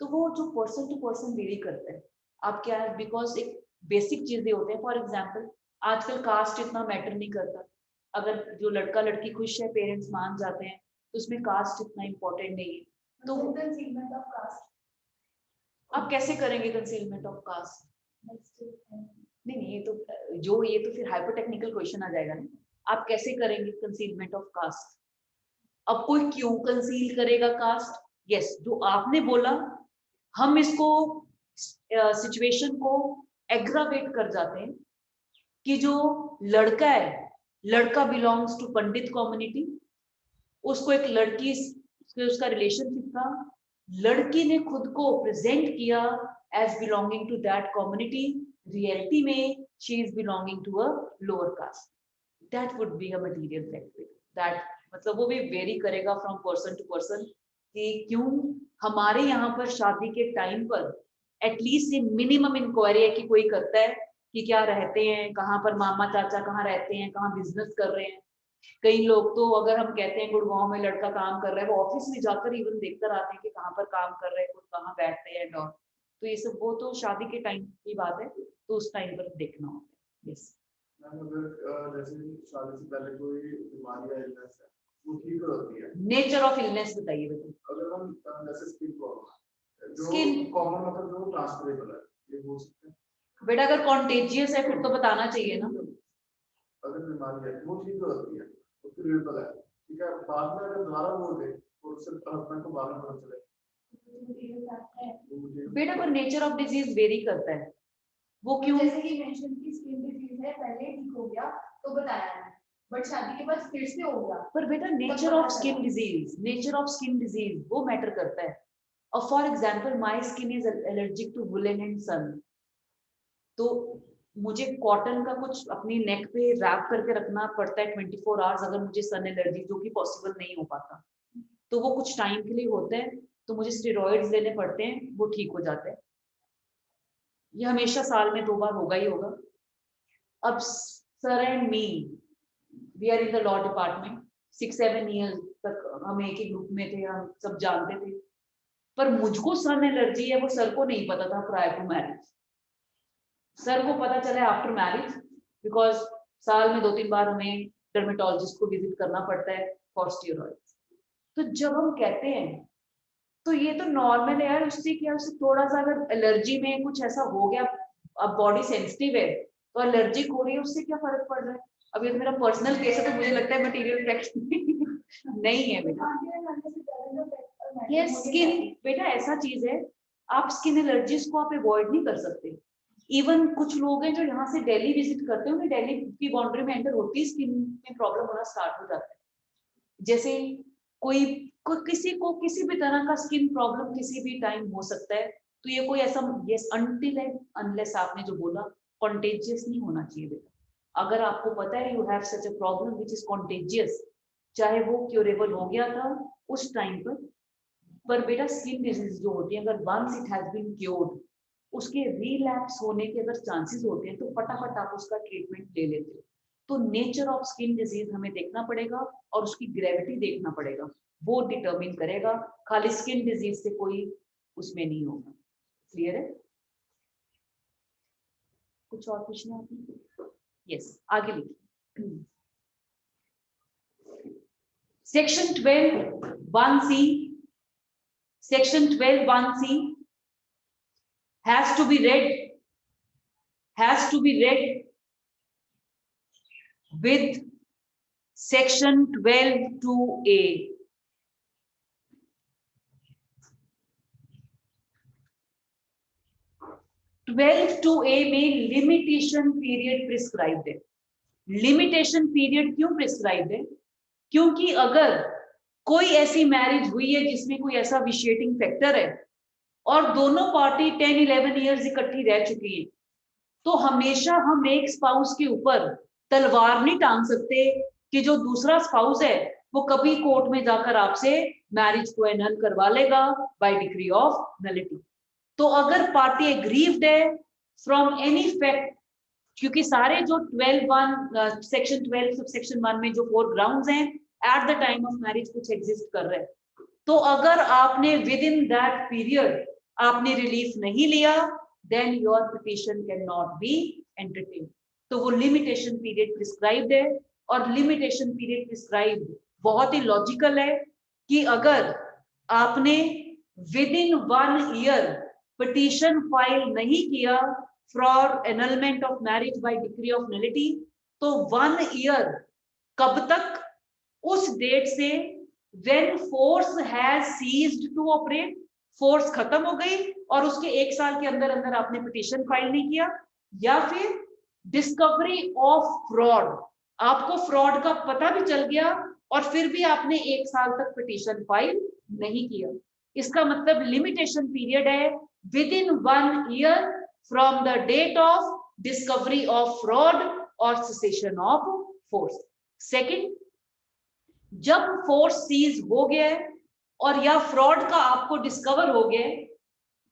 तो वो जो पर्सन टू पर्सन वेरी करता है। आप क्या है, बिकॉज एक बेसिक चीजें होते हैं। फॉर एग्जाम्पल आजकल कास्ट इतना मैटर नहीं करता, अगर जो लड़का लड़की खुश है, पेरेंट्स मान जाते हैं, तो उसमें कास्ट इतना इम्पोर्टेंट नहीं है। तो कंसीलमेंट ऑफ कास्ट आप कैसे करेंगे कंसीलमेंट ऑफ कास्ट? नहीं, ये तो फिर हाइपर टेक्निकल क्वेश्चन आ जाएगा ना। आप कैसे करेंगे कंसीलमेंट ऑफ कास्ट? अब कोई क्यों कंसील करेगा कास्ट? यस, जो आपने बोला, हम इसको सिचुएशन को एग्रावेट कर जाते हैं कि जो लड़का है, लड़का बिलोंग्स टू पंडित कम्युनिटी, उसको एक लड़की से उसका रिलेशनशिप था, लड़की ने खुद को प्रेजेंट किया as belonging to that community, reality में she is belonging to a lower caste. That would be a material fact. That मतलब वो भी वेरी करेगा फ्रॉम पर्सन टू पर्सन कि क्यों हमारे यहाँ पर शादी के टाइम पर एटलीस्ट ये मिनिमम इंक्वायरी है कि कोई करता है कि क्या रहते हैं, कहाँ पर मामा चाचा कहाँ रहते हैं, कहाँ बिजनेस कर रहे हैं। कई लोग तो अगर हम कहते हैं गुड़गांव में लड़का काम कर रहा है, वो ऑफिस में जाकर इवन देखकर आते हैं कि कहाँ पर काम कर रहे हैं, खुद कहाँ बैठते हैं और तो ये सब वो तो शादी के टाइम की बात है, तो उस टाइम पर देखना होता है। यस अगर जैसे शादी से पहले कोई बीमारी या इलनेस है, वो ठीक होती है। नेचर ऑफ इलनेस बताइए बेटा। अगर हम जैसे स्किन प्रॉब्लम, जो Skin- कॉमन मतलब जो ट्रांसफरेबल है, ये हो सकता है। बेटा अगर कॉन्टेजियस है फिर तो बताना चाहिए ना। अगर बीमारी है वो ठीक होती है, तो क्यूरेबल है, ठीक है। बाद में अगर दोबारा बोल दे और उससे हस्बैंड को बाद में पता चले, बेटा पर नेचर ऑफ डिजीज वेरी करता है, वो क्यों? जैसे कि मेंशन की स्किन डिजीज है, पहले ठीक हो गया तो बताया है, बट शादी के बाद फिर से हो गया। पर बेटा nature of skin disease, nature of skin disease वो मैटर करता है। और for example my skin is allergic to woollen and sun, तो मुझे कॉटन का कुछ अपनी नेक पे रैप करके रखना पड़ता है 24 आवर्स, अगर मुझे सन एलर्जी, जो कि पॉसिबल नहीं हो पाता, तो वो कुछ टाइम के लिए होता है, तो मुझे स्टेरॉइड्स लेने पड़ते हैं, वो ठीक हो जाते हैं। ये हमेशा साल में 2 बार होगा ही होगा। अब sir and me, we are in the law department, 6-7 years तक हम एक ही ग्रुप में थे, हम सब जानते थे, पर मुझको सन एलर्जी है वो सर को नहीं पता था प्रायर टू मैरिज। सर को पता चला आफ्टर मैरिज, बिकॉज साल में 2-3 बार हमें डर्मेटोलॉजिस्ट को विजिट करना पड़ता है फॉर स्टेरॉइड्स। तो जब हम कहते हैं तो ये तो नॉर्मल है यार, उससे क्या, उससे थोड़ा सा अगर एलर्जी में कुछ ऐसा हो गया, अब बॉडी सेंसिटिव है तो एलर्जिक हो रही है, उससे क्या फर्क पड़ रहा है? अब ये तो मेरा पर्सनल केस है, तो मुझे लगता है मटेरियल इफेक्ट नहीं है बेटा। ये स्किन बेटा ऐसा चीज है, आप स्किन एलर्जीज को आप अवॉइड नहीं कर सकते। इवन कुछ लोग हैं जो यहाँ से दिल्ली विजिट करते हैं, उन्हें दिल्ली की बाउंड्री में एंटर होती है स्किन में प्रॉब्लम होना स्टार्ट हो जाता है। जैसे कोई किसी को किसी भी तरह का स्किन प्रॉब्लम किसी भी टाइम हो सकता है, तो ये कोई ऐसा यस अनटिल एंड अनलेस आपने जो बोला कॉन्टेजियस नहीं होना चाहिए बेटा। अगर आपको पता है you have such a problem which is contagious, चाहे वो क्यूरेबल हो गया था उस टाइम पर बेटा स्किन डिजीज जो होती है, अगर once it has been cured, उसके रिलैप्स होने के अगर चांसेस होते हैं तो फटाफट आप उसका ट्रीटमेंट ले लेते हो। तो नेचर ऑफ स्किन डिजीज हमें देखना पड़ेगा और उसकी ग्रेविटी देखना पड़ेगा, वो डिटरमिन करेगा। खाली स्किन डिजीज से कोई उसमें नहीं होगा। क्लियर है? कुछ और पूछना आपने? यस, आगे लिखिए। Section 12(1)(c), section 12(1)(c has to be read with section 12(2)(a). में लिमिटेशन पीरियड प्रिस्क्राइब्ड है। लिमिटेशन पीरियड क्यों प्रिस्क्राइब्ड है? क्योंकि अगर कोई ऐसी मैरिज हुई है जिसमें कोई ऐसा विशिएटिंग फैक्टर है और दोनों पार्टी 10-11 इयर्स इकट्ठी रह चुकी है, तो हमेशा हम एक स्पाउस के ऊपर तलवार नहीं टांग सकते कि जो दूसरा स्पाउस है वो कभी कोर्ट में जाकर आपसे मैरिज को एनल करवा लेगा बाय डिक्री ऑफ नलिटी। तो अगर पार्टी एग्रीव्ड है फ्रॉम एनी फैक्ट क्योंकि सारे जो 12(1) सेक्शन 12 सब सेक्शन 1 में जो 4 ग्राउंड्स हैं at the time of marriage कुछ एग्जिस्ट कर रहे हैं, तो अगर आपने विद इन दैट पीरियड आपने रिलीफ नहीं लिया, then your petition can not be entertain. तो वो लिमिटेशन पीरियड प्रिस्क्राइब्ड है, और लिमिटेशन पीरियड प्रिस्क्राइब्ड बहुत ही लॉजिकल है कि अगर आपने within 1 year petition file नहीं किया for annulment of marriage by decree of nullity, तो 1 ईयर कब तक? उस डेट से when force has ceased to operate, force खत्म हो गई और उसके 1 साल के अंदर अंदर आपने पिटीशन फाइल नहीं किया, या फिर डिस्कवरी ऑफ फ्रॉड, आपको फ्रॉड का पता भी चल गया और फिर भी आपने 1 साल तक पिटीशन फाइल नहीं किया। इसका मतलब लिमिटेशन पीरियड है within 1 year from the date of discovery of fraud और सेसेशन ऑफ फोर्स। सेकंड, जब फोर्स सीज हो गया है और या फ्रॉड का आपको डिस्कवर हो गया,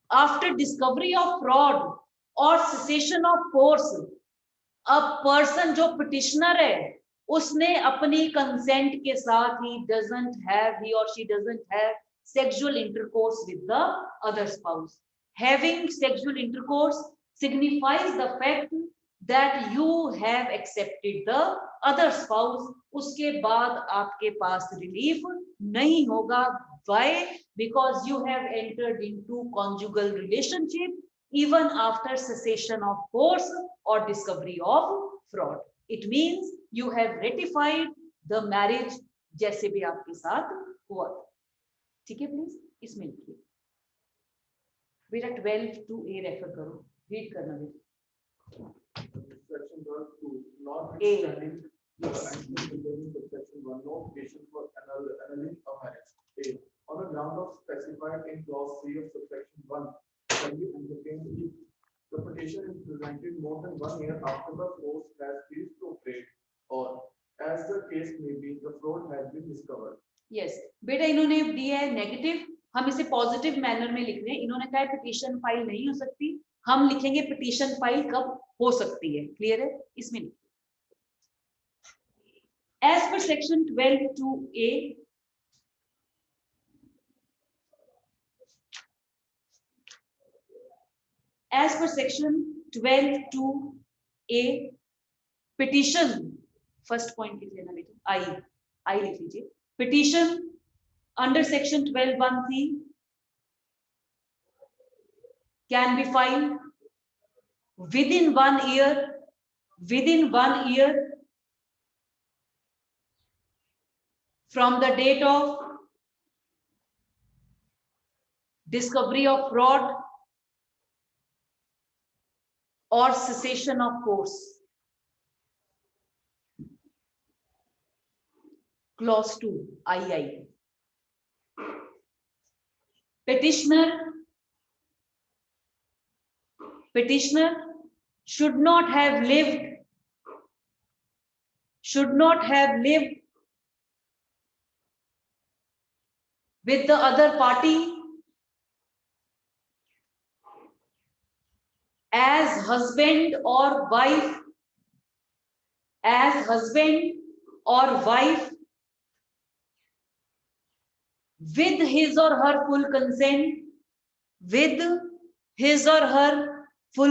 आफ्टर डिस्कवरी ऑफ फ्रॉड और सेसेशन ऑफ फोर्स, अब पर्सन जो पिटिशनर है उसने अपनी कंसेंट के साथ ही he or she doesn't have sexual intercourse with the other spouse. Having sexual intercourse signifies the fact that you have accepted the other spouse. उसके बाद आपके पास रिलीफ नहीं होगा। Why? Because you have entered into conjugal relationship even after cessation of force or discovery of fraud. It means you have ratified the marriage जैसे भी आपके साथ हुआ। ठीक है, प्लीज इसमें लिखिए बेटा 12(2)A रेफर करो, रीड करना बेटा। Section 12(2), notwithstanding the action contained in subsection 1, no petition for annulling a marriage. A. On the ground of specified in clause 3 of subsection 1, can be entertained if the petition is presented more than 1 year after the force has ceased to operate, or as the case may be, the fraud has been discovered. Yes बेटा, इन्होंने दिया है नेगेटिव, हम इसे पॉजिटिव मैनर में लिख रहे हैं। इन्होंने कहा है पिटीशन फाइल नहीं हो सकती, हम लिखेंगे पिटीशन फाइल कब हो सकती है। क्लियर है? इसमें as per section 12(2)A as per section 12(2)A petition, first point लिख लेना बेटा, आई लिख लीजिए। petition under section 12(1)C can be filed within 1 year from the date of discovery of fraud or cessation of force. Clause 2 II. Petitioner should not have lived with the other party as husband or wife with his or her full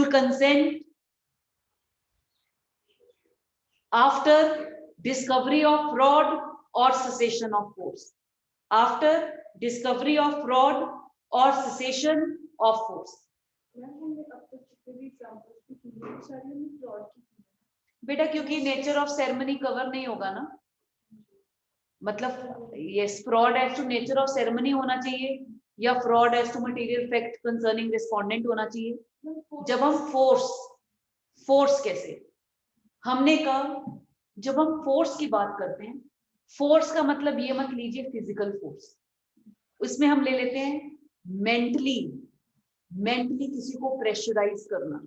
consent after discovery of fraud or cessation of force. After discovery of fraud or cessation of force. बेटा क्योंकि नेचर ऑफ सेरेमनी कवर नहीं होगा ना, मतलब yes fraud as to nature of ceremony होना चाहिए या fraud as to material fact concerning respondent होना चाहिए। जब हम फोर्स कैसे, हमने कहा जब हम फोर्स की बात करते हैं, फोर्स का मतलब ये मत लीजिए फिजिकल फोर्स, उसमें हम ले लेते हैं मेंटली किसी को प्रेशराइज करना।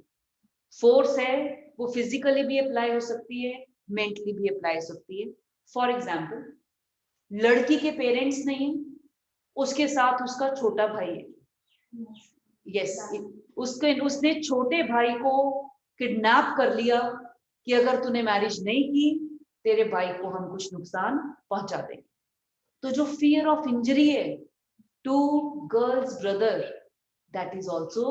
फोर्स है वो फिजिकली भी अप्लाई हो सकती है, मेंटली भी अप्लाई हो सकती है। फॉर एग्जाम्पल, लड़की के पेरेंट्स नहीं, उसके साथ उसका छोटा भाई है, यस उसने छोटे भाई को किडनैप कर लिया कि अगर तूने मैरिज नहीं की तेरे भाई को हम कुछ नुकसान पहुंचा देंगे। तो जो फियर ऑफ इंजरी है to girl's brother, that is also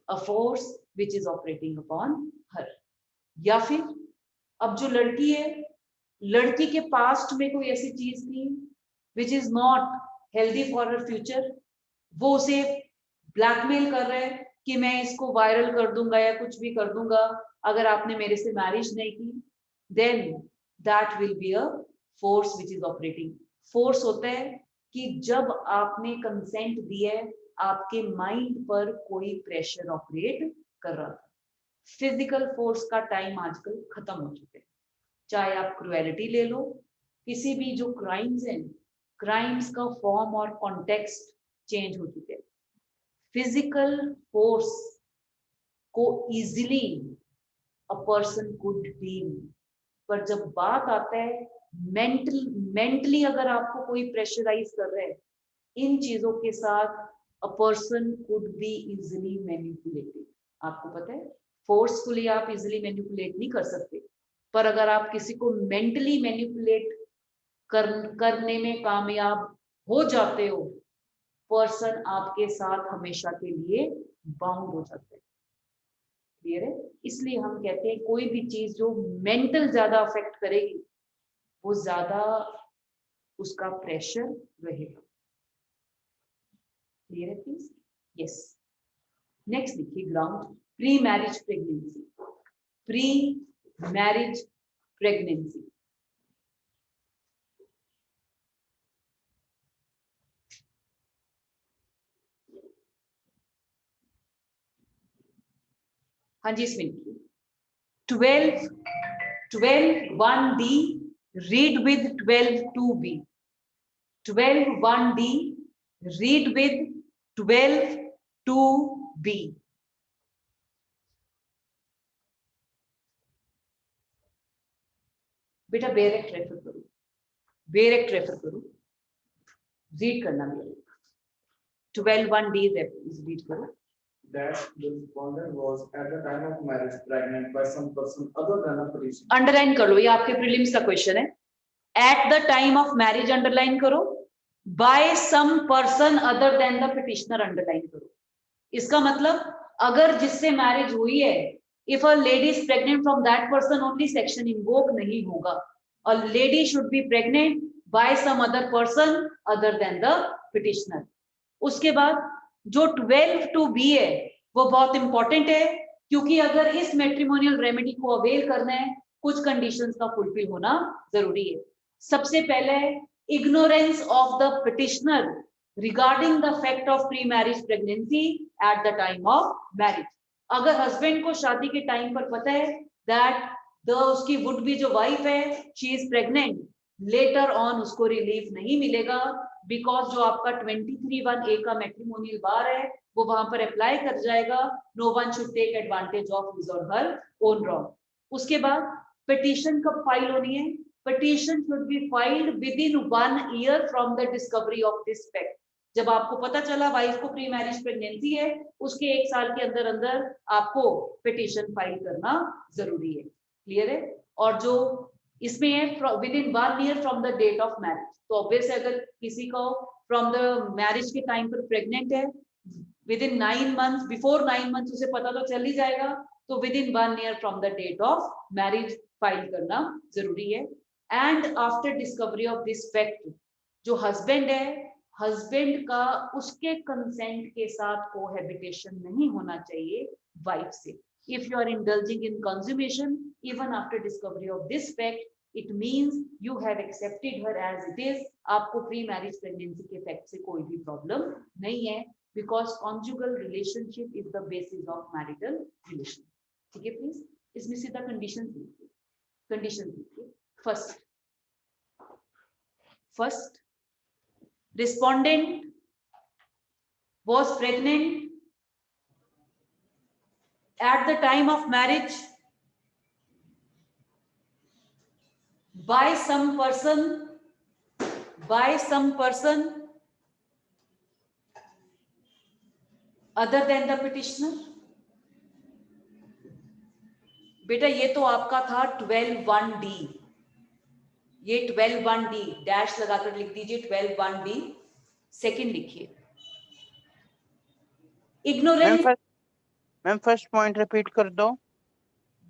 a force which is operating upon her. या फिर अब जो लड़की है, लड़की के पास्ट में कोई ऐसी चीज थी which is not healthy for her future, वो उसे ब्लैकमेल कर रहे हैं कि मैं इसको वायरल कर दूंगा या कुछ भी कर दूंगा अगर आपने मेरे से मैरिज नहीं की, then that will be a force which is operating. Force होता है कि जब आपने कंसेंट दिया है, आपके माइंड पर कोई प्रेशर ऑपरेट कर रहा था। फिजिकल फोर्स का टाइम आजकल खत्म हो चुके हैं। चाहे आप क्रुएलिटी ले लो, किसी भी जो क्राइम्स हैं, क्राइम्स का फॉर्म और कॉन्टेक्स्ट चेंज हो चुके हैं। फिजिकल फोर्स को easily a person could deal, पर जब बात आता है मेंटली अगर आपको कोई प्रेशराइज कर रहा है इन चीजों के साथ, a person could be easily manipulated. आपको पता है फोर्सफुली आप इजीली मैनिपुलेट नहीं कर सकते, पर अगर आप किसी को मेंटली मैनिपुलेट करने में कामयाब हो जाते हो, पर्सन आपके साथ हमेशा के लिए बाउंड हो जाता है। क्लियर है? इसलिए हम कहते हैं कोई भी चीज जो मेंटल ज्यादा अफेक्ट करेगी वो ज्यादा उसका प्रेशर रहेगा। क्लियर है प्लीज? यस। नेक्स्ट देखिए ground, pre marriage pregnancy. Pre marriage pregnancy, हाँ जी इसमें लिखिए 12(1)(d) read with 12(2)(b). 12(1)(d) read with 12(2)(b). बेटा बेरेक्ट रेफर करो, बेरेक्ट रेफर करो, रीड करना भी 12(1)(d) रीड करो। That the respondent was at the time of marriage pregnant by some person other than a petitioner. Underline कर लो, ये आपके प्रीलिम्स का क्वेश्चन है। At the time of marriage underline करो, by some person other than the petitioner underline करो। इसका मतलब अगर जिससे मैरिज हुई है, if a lady is pregnant from that person only, section invoke नहीं होगा। A lady should be pregnant by some other person other than the petitioner. उसके बाद जो 12(2)(b) है वो बहुत इंपॉर्टेंट है, क्योंकि अगर इस मैट्रिमोनियल रेमेडी को अवेल करना है कुछ कंडीशंस का फुलफिल होना जरूरी है। सबसे पहले ignorance of the petitioner regarding the fact of pre marriage pregnancy eight the time of marriage. अगर हस्बैंड को शादी के टाइम पर पता है दैट उसकी वुड बी जो वाइफ है she is pregnant, later on उसको रिलीफ नहीं मिलेगा, बिकॉज जो आपका 23(1)(a) का मैट्रिमोनियल बार है वो वहां पर अप्लाई कर जाएगा। No one should take advantage of his or her own wrong. उसके बाद पिटीशन कब फाइल होनी है? Petition should be filed with in 1 year from the discovery of this fact. जब आपको पता चला वाइफ को प्री मैरिज प्रेगनेंसी है, उसके 1 साल के अंदर अंदर आपको पिटीशन फाइल करना जरूरी है। क्लियर है? और जो इसमें है within 1 year from the date of marriage, तो ऑब्वियस अगर किसी को फ्रॉम द मैरिज के टाइम पर प्रेग्नेंट है, within 9 months, before 9 months उसे पता तो चल ही जाएगा, तो within 1 year from the date of marriage file करना जरूरी है। And after discovery of this fact, जो हस्बैंड है, हस्बैंड का उसके कंसेंट के साथ कोहैबिटेशन नहीं होना चाहिए वाइफ से। If you are indulging in consummation even after discovery of this fact, it means you have accepted her as it is. आपको प्री मैरिज प्रेगनेंसी के फैक्ट से कोई भी प्रॉब्लम नहीं है, because conjugal relationship is the basis of marital relation. ठीक है प्लीज? इसमें सीधा कंडीशन लिखिए, कंडीशन लिखिए। First respondent was pregnant at the time of marriage by some person other than the petitioner. बेटा ये तो आपका था 12(1)(d), ये 12(1)(d) डैश लगाकर लिख दीजिए 12(1)(d). सेकंड लिखिए ignorance. Ma'am first point repeat कर दो।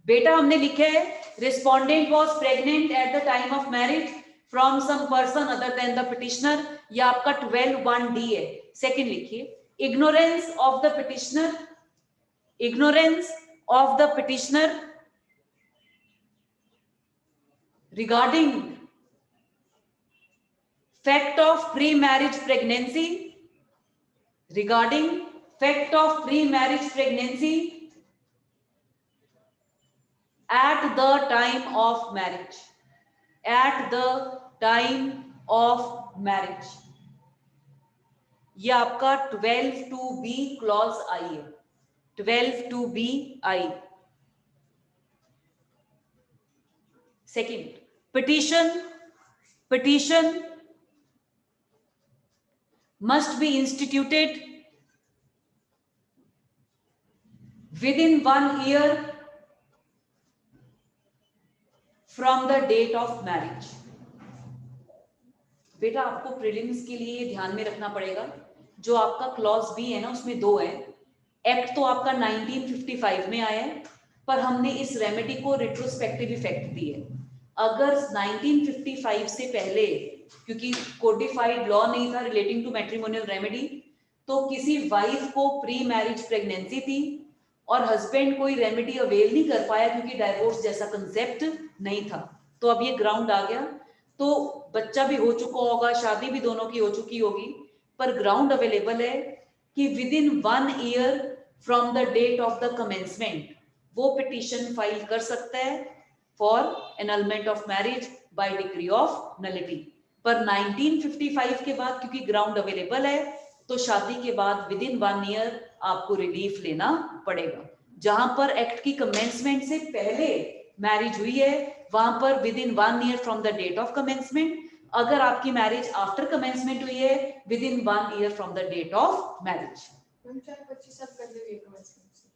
बेटा हमने लिखे है respondent was pregnant at the time of marriage from some person other than the petitioner, ये आपका 12(1)(d) है। सेकंड लिखिए ignorance of the petitioner, ignorance of the petitioner regarding fact of pre-marriage pregnancy, regarding fact of pre-marriage pregnancy at the time of marriage, at the time of marriage। ये आपका 12(2)(b) क्लॉज आई है, 12(2)(b)(i). Second, petition must be instituted within 1 year from the date of marriage। बेटा आपको प्रीलिम्स के लिए ध्यान में रखना पड़ेगा, जो आपका क्लॉज बी है ना उसमें 2 है। एक्ट तो आपका 1955 में आया है, पर हमने इस रेमेडी को रिट्रोस्पेक्टिव इफेक्ट दी है। अगर 1955 से पहले, क्योंकि कोडिफाइड लॉ नहीं था रिलेटिंग टू मैट्रिमोनियल रेमेडी, तो किसी वाइफ को प्री मैरिज प्रेगनेंसी थी और हस्बैंड कोई रेमेडी अवेल नहीं कर पाया क्योंकि डाइवोर्स जैसा कंसेप्ट नहीं था, तो अब ये ग्राउंड आ गया। तो बच्चा भी हो चुका होगा, शादी भी दोनों की हो चुकी होगी, पर ग्राउंड अवेलेबल है कि within 1 year from the date of the commencement वो पिटीशन फाइल कर सकता है for annulment of marriage by decree of nullity. पर 1955 के बाद क्योंकि ग्राउंड अवेलेबल है, तो शादी के बाद विद इन 1 ईयर आपको रिलीफ लेना पड़ेगा। जहां पर एक्ट की कमेंसमेंट से पहले मैरिज हुई है, वहां पर within 1 year from the date of commencement. अगर आपकी मैरिज आफ्टर कमेंसमेंट हुई है, within 1 year from the date of marriage. 25 साल पहले हुई कमेंसमेंट से।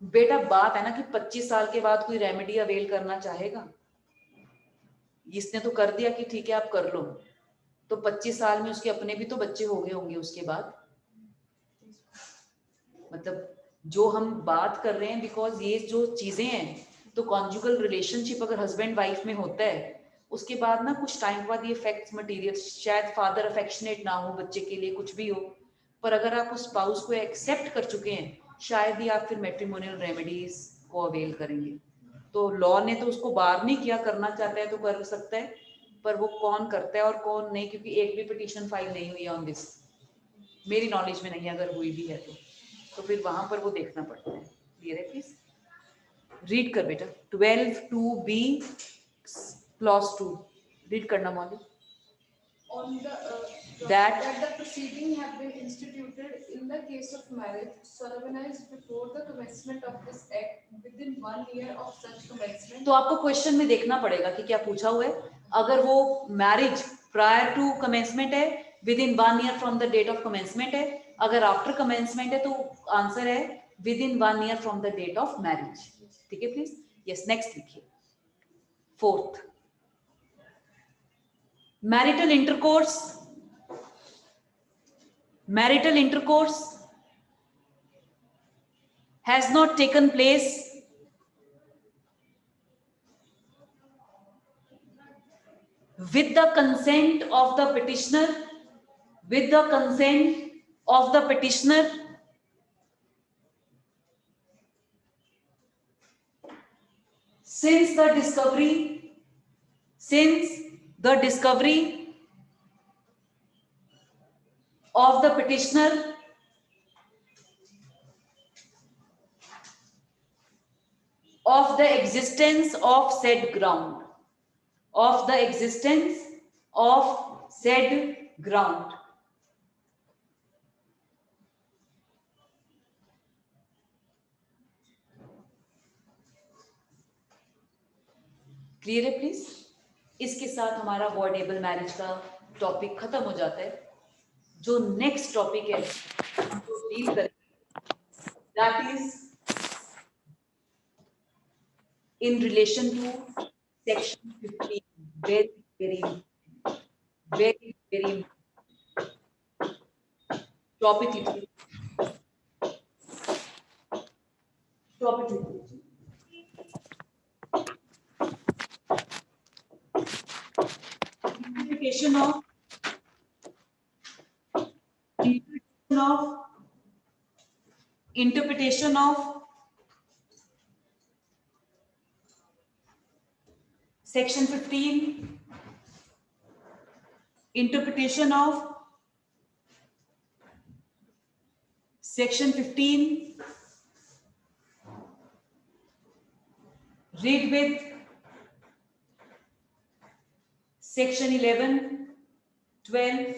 बेटा बात है ना कि 25 साल के बाद कोई रेमेडी अवेल करना चाहेगा, इसने तो कर दिया कि ठीक है आप कर लो, तो 25 साल में उसके अपने भी तो बच्चे हो गए होंगे उसके बाद। मतलब जो हम बात कर रहे हैं, बिकॉज ये जो चीजें हैं, तो कॉन्जुगल रिलेशनशिप अगर हस्बैंड वाइफ में होता है, उसके बाद ना कुछ टाइम बाद ये फैक्ट्स मटेरियल, शायद फादर अफेक्शनेट ना हो बच्चे के लिए, कुछ भी हो, पर अगर आप उस स्पाउस को एक्सेप्ट कर चुके हैं, शायद ही आप फिर मैट्रिमोनियल रेमेडीज को अवेल करेंगे। तो लॉ ने तो उसको बार नहीं किया, करना चाहता है तो कर सकता है, पर वो कौन करता है और कौन नहीं, क्योंकि एक भी पिटीशन फाइल नहीं हुई है ऑन दिस, मेरी नॉलेज में नहीं, अगर हुई भी है तो फिर वहां पर वो देखना पड़ता है। क्लियर है? प्लीज रीड कर बेटा 12(2)(b) क्लॉज 2 रीड करना मौली। On the That- that the proceeding have been instituted in the case of marriage solemnized before the commencement of this act within 1 year of such commencement। तो आपको क्वेश्चन में देखना पड़ेगा कि क्या पूछा हुआ है। अगर वो मैरिज प्रायर टू कमेंसमेंट है, within 1 year from the date of commencement है। अगर आफ्टर कमेंसमेंट है तो आंसर है within 1 year from the date of marriage. ठीक है प्लीज? यस, नेक्स्ट लिखिए। 4th, marital intercourse has not taken place with the consent of the petitioner, with the consent of the petitioner since the discovery of the petitioner of the existence of said ground, of the existence of said ground। Clear है प्लीज? इसके साथ हमारा अवॉइडेबल मैरिज का टॉपिक खत्म हो जाता है। जो नेक्स्ट टॉपिक है जो डील करें, that is in relation to section 15. Very, very important. Very, very important. Drop it little. Drop it little. Interpretation of section 15, interpretation of section 15, read with section 11, 12,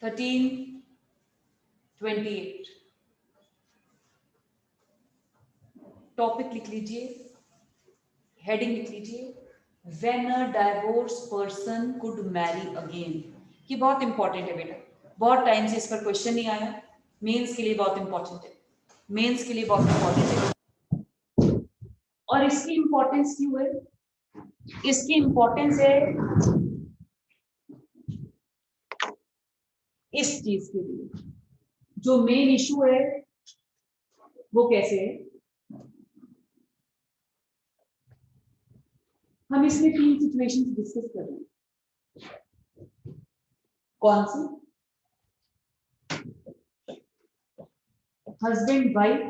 13, 28. Topic लिख लीजिए, हेडिंग लिख लीजिए, when a divorce person could Mary again. ये बहुत इंपॉर्टेंट है बेटा, बहुत टाइम से इस पर क्वेश्चन नहीं आया, मेंस के लिए बहुत इंपॉर्टेंट है, मेंस के लिए बहुत इंपॉर्टेंट है। और इसकी इंपॉर्टेंस क्यों है? इसकी इंपॉर्टेंस है इस चीज के लिए, जो मेन इशू है वो कैसे है। हम इसमें 3 सिचुएशन डिस्कस कर रहे हैं। कौन सी? हस्बैंड वाइफ,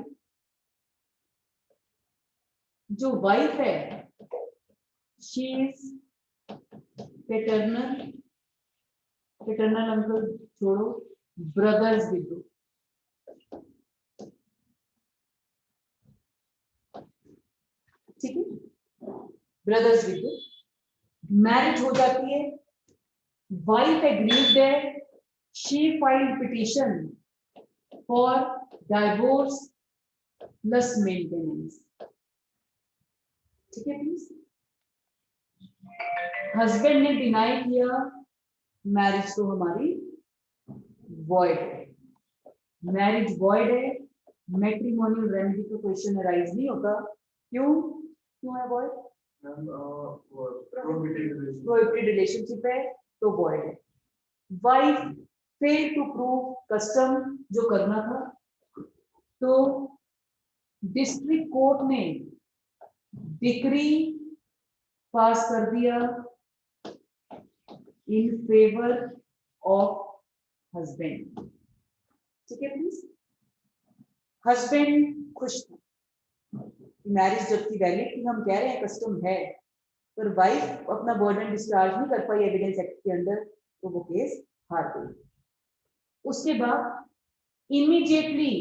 जो वाइफ है she is paternal, paternal uncle छोड़ो, ब्रदर्स विदो। ठीक है, ब्रदर्स विदो। मैरिज हो जाती है, वाइफ एग्रीड है, she filed petition for divorce plus maintenance. ठीक है प्लीज। हस्बैंड ने डिनाई किया, मैरिज तो हमारी वॉइड है, मैरिज वॉइड है, मैट्रिमोनियल रेमेडी का क्वेश्चन अराइज नहीं होता। क्यों है वॉइड? प्रोहिबिटेड रिलेशनशिप है तो वॉइड है। Wife fail to prove custom, जो करना था, तो डिस्ट्रिक्ट कोर्ट ने डिक्री पास कर दिया इन फेवर ऑफ हस्बैंड। ठीक है प्लीज। हस्बैंड खुश था, मैरिज जब की वैलिड थी, हम कह रहे हैं कस्टम है, पर वाइफ अपना बर्डन डिस्चार्ज नहीं कर पाई एविडेंस एक्ट के अंदर, तो वो केस हार गई। उसके बाद इमीडिएटली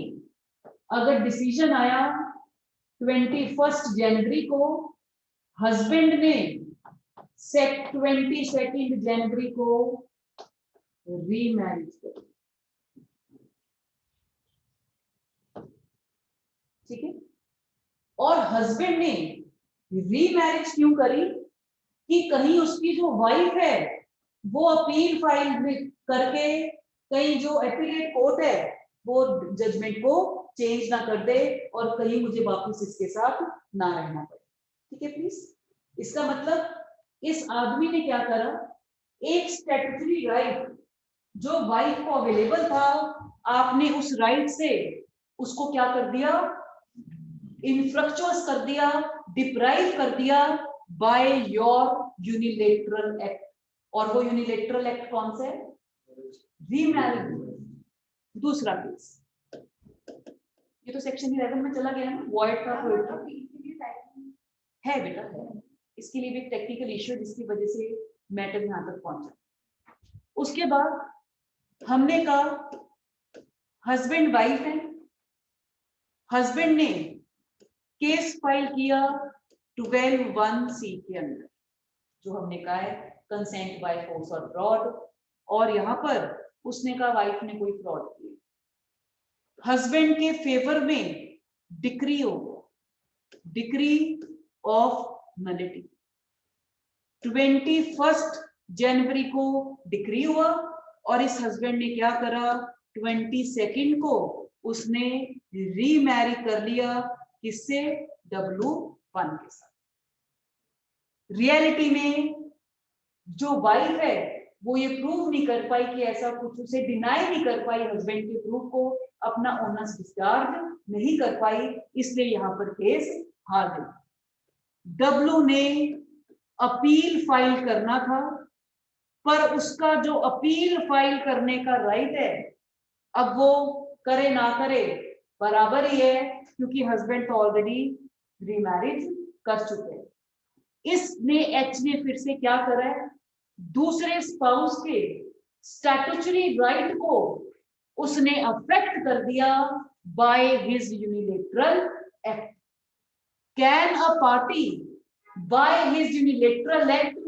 अगर डिसीजन आया 21 जनवरी को, हस्बैंड ने 22 जनवरी को रीमैरिज कर। ठीक है। और हस्बैंड ने रीमैरिज क्यों करी? कि कहीं उसकी जो वाइफ है वो अपील फाइल करके कहीं जो एपीलेट कोर्ट है वो जजमेंट को चेंज ना कर दे और कहीं मुझे वापस इसके साथ ना रहना पड़े। ठीक है प्लीज। इसका मतलब इस आदमी ने क्या करा, एक स्टैट्यूटरी राइट जो वाइफ को अवेलेबल था, आपने उस राइट से उसको क्या कर दिया, इनफ्रक्चुअस कर दिया, डिप्राइव कर दिया बाय योर यूनिलेटरल एक्ट। और वो यूनिलेटरल एक्ट कौन सा है? रीमैरिज। दूसरा केस, ये तो सेक्शन 11 में चला गया ना, वॉइड का है बेटा, है। इसके लिए भी एक टेक्निकल इश्यू है जिसकी वजह से मैटर यहाँ तक पहुंचा। उसके बाद हमने कहा हस्बैंड वाइफ है, हस्बैंड ने केस फाइल किया 12(1)(c) के अंदर, जो हमने कहा है कंसेंट बाय फोर्स और फ्रॉड, और यहाँ पर उसने कहा वाइफ ने कोई फ्रॉड किया। हस्बैंड के फेवर में डिक्री हो, डिक्री ऑफ नलिटी 21 जनवरी को डिक्री हुआ, और इस हस्बैंड ने क्या करा, 22 को उसने रीमैरी कर लिया, किससे? 1 के साथ। रियलिटी में जो वाइफ है वो ये प्रूव नहीं कर पाई कि ऐसा कुछ, उसे डिनाई नहीं कर पाई हस्बैंड के प्रूफ को, अपना ऑनर्स डिस्चार्ज नहीं कर पाई, इसलिए यहाँ पर केस हार गई। डब्लू ने अपील फाइल करना था, पर उसका जो अपील फाइल करने का राइट है, अब वो करे ना करे बराबर ही है, क्योंकि हस्बैंड तो ऑलरेडी रीमैरिज कर चुके हैं। इसने एच ने फिर से क्या करा है, दूसरे स्पाउस के स्टैट्यूटरी राइट को उसने अफेक्ट कर दिया by his unilateral act. Can a party by his unilateral act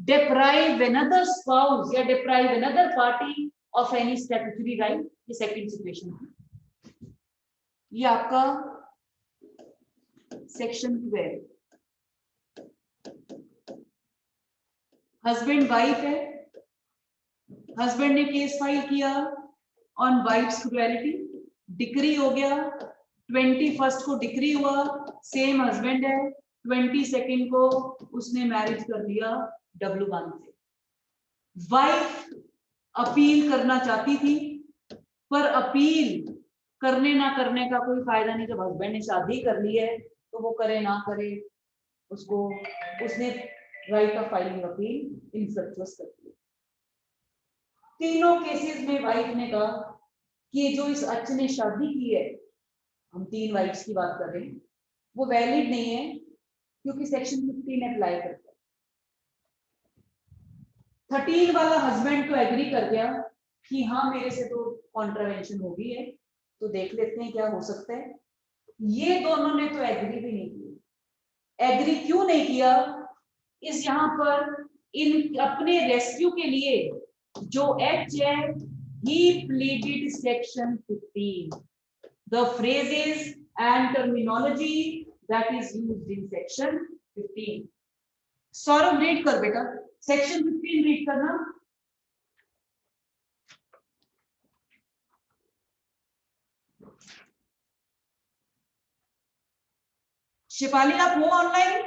deprive another spouse या deprive another party of any statutory right? ये सेकंड सिचुएशन है। ये आपका सेक्शन 12। हस्बैंड वाइफ है, हस्बैंड ने केस फाइल किया ऑन वाइफ्स क्रुएलिटी, डिक्री हो गया, 21 को डिक्री हुआ, सेम हस्बैंड है, 22 को उसने मैरिज कर लिया W1 से। वाइफ अपील करना चाहती थी, पर अपील करने ना करने का कोई फायदा नहीं, जब हस्बैंड ने शादी कर ली है तो वो करे ना करे, उसको उसने राइट ऑफ फाइलिंग अपील इनफ्रक्चुअस कर दिया। तीनों केसेस में वाइफ ने कहा कि जो इस अच्छ ने शादी की है, हम 3 वाइफ्स की बात कर रहे हैं, वो वैलिड नहीं है, क्योंकि सेक्शन 15 अप्लाई करता है। 13 वाला हस्बैंड तो एग्री कर गया कि हाँ मेरे से तो कॉन्ट्रावेंशन हो गई है, तो देख लेते हैं क्या हो सकता है। ये दोनों ने तो एग्री भी नहीं किया। एग्री क्यों नहीं किया, इस यहाँ पर इन अपने रेस्क्यू के लिए जो एक्ट है, he pleaded section 15, the phrases and terminology that is used in section 15। Saurabh read कर बेटा, सेक्शन 15 रीड करना। शिपाली आप हो ऑनलाइन?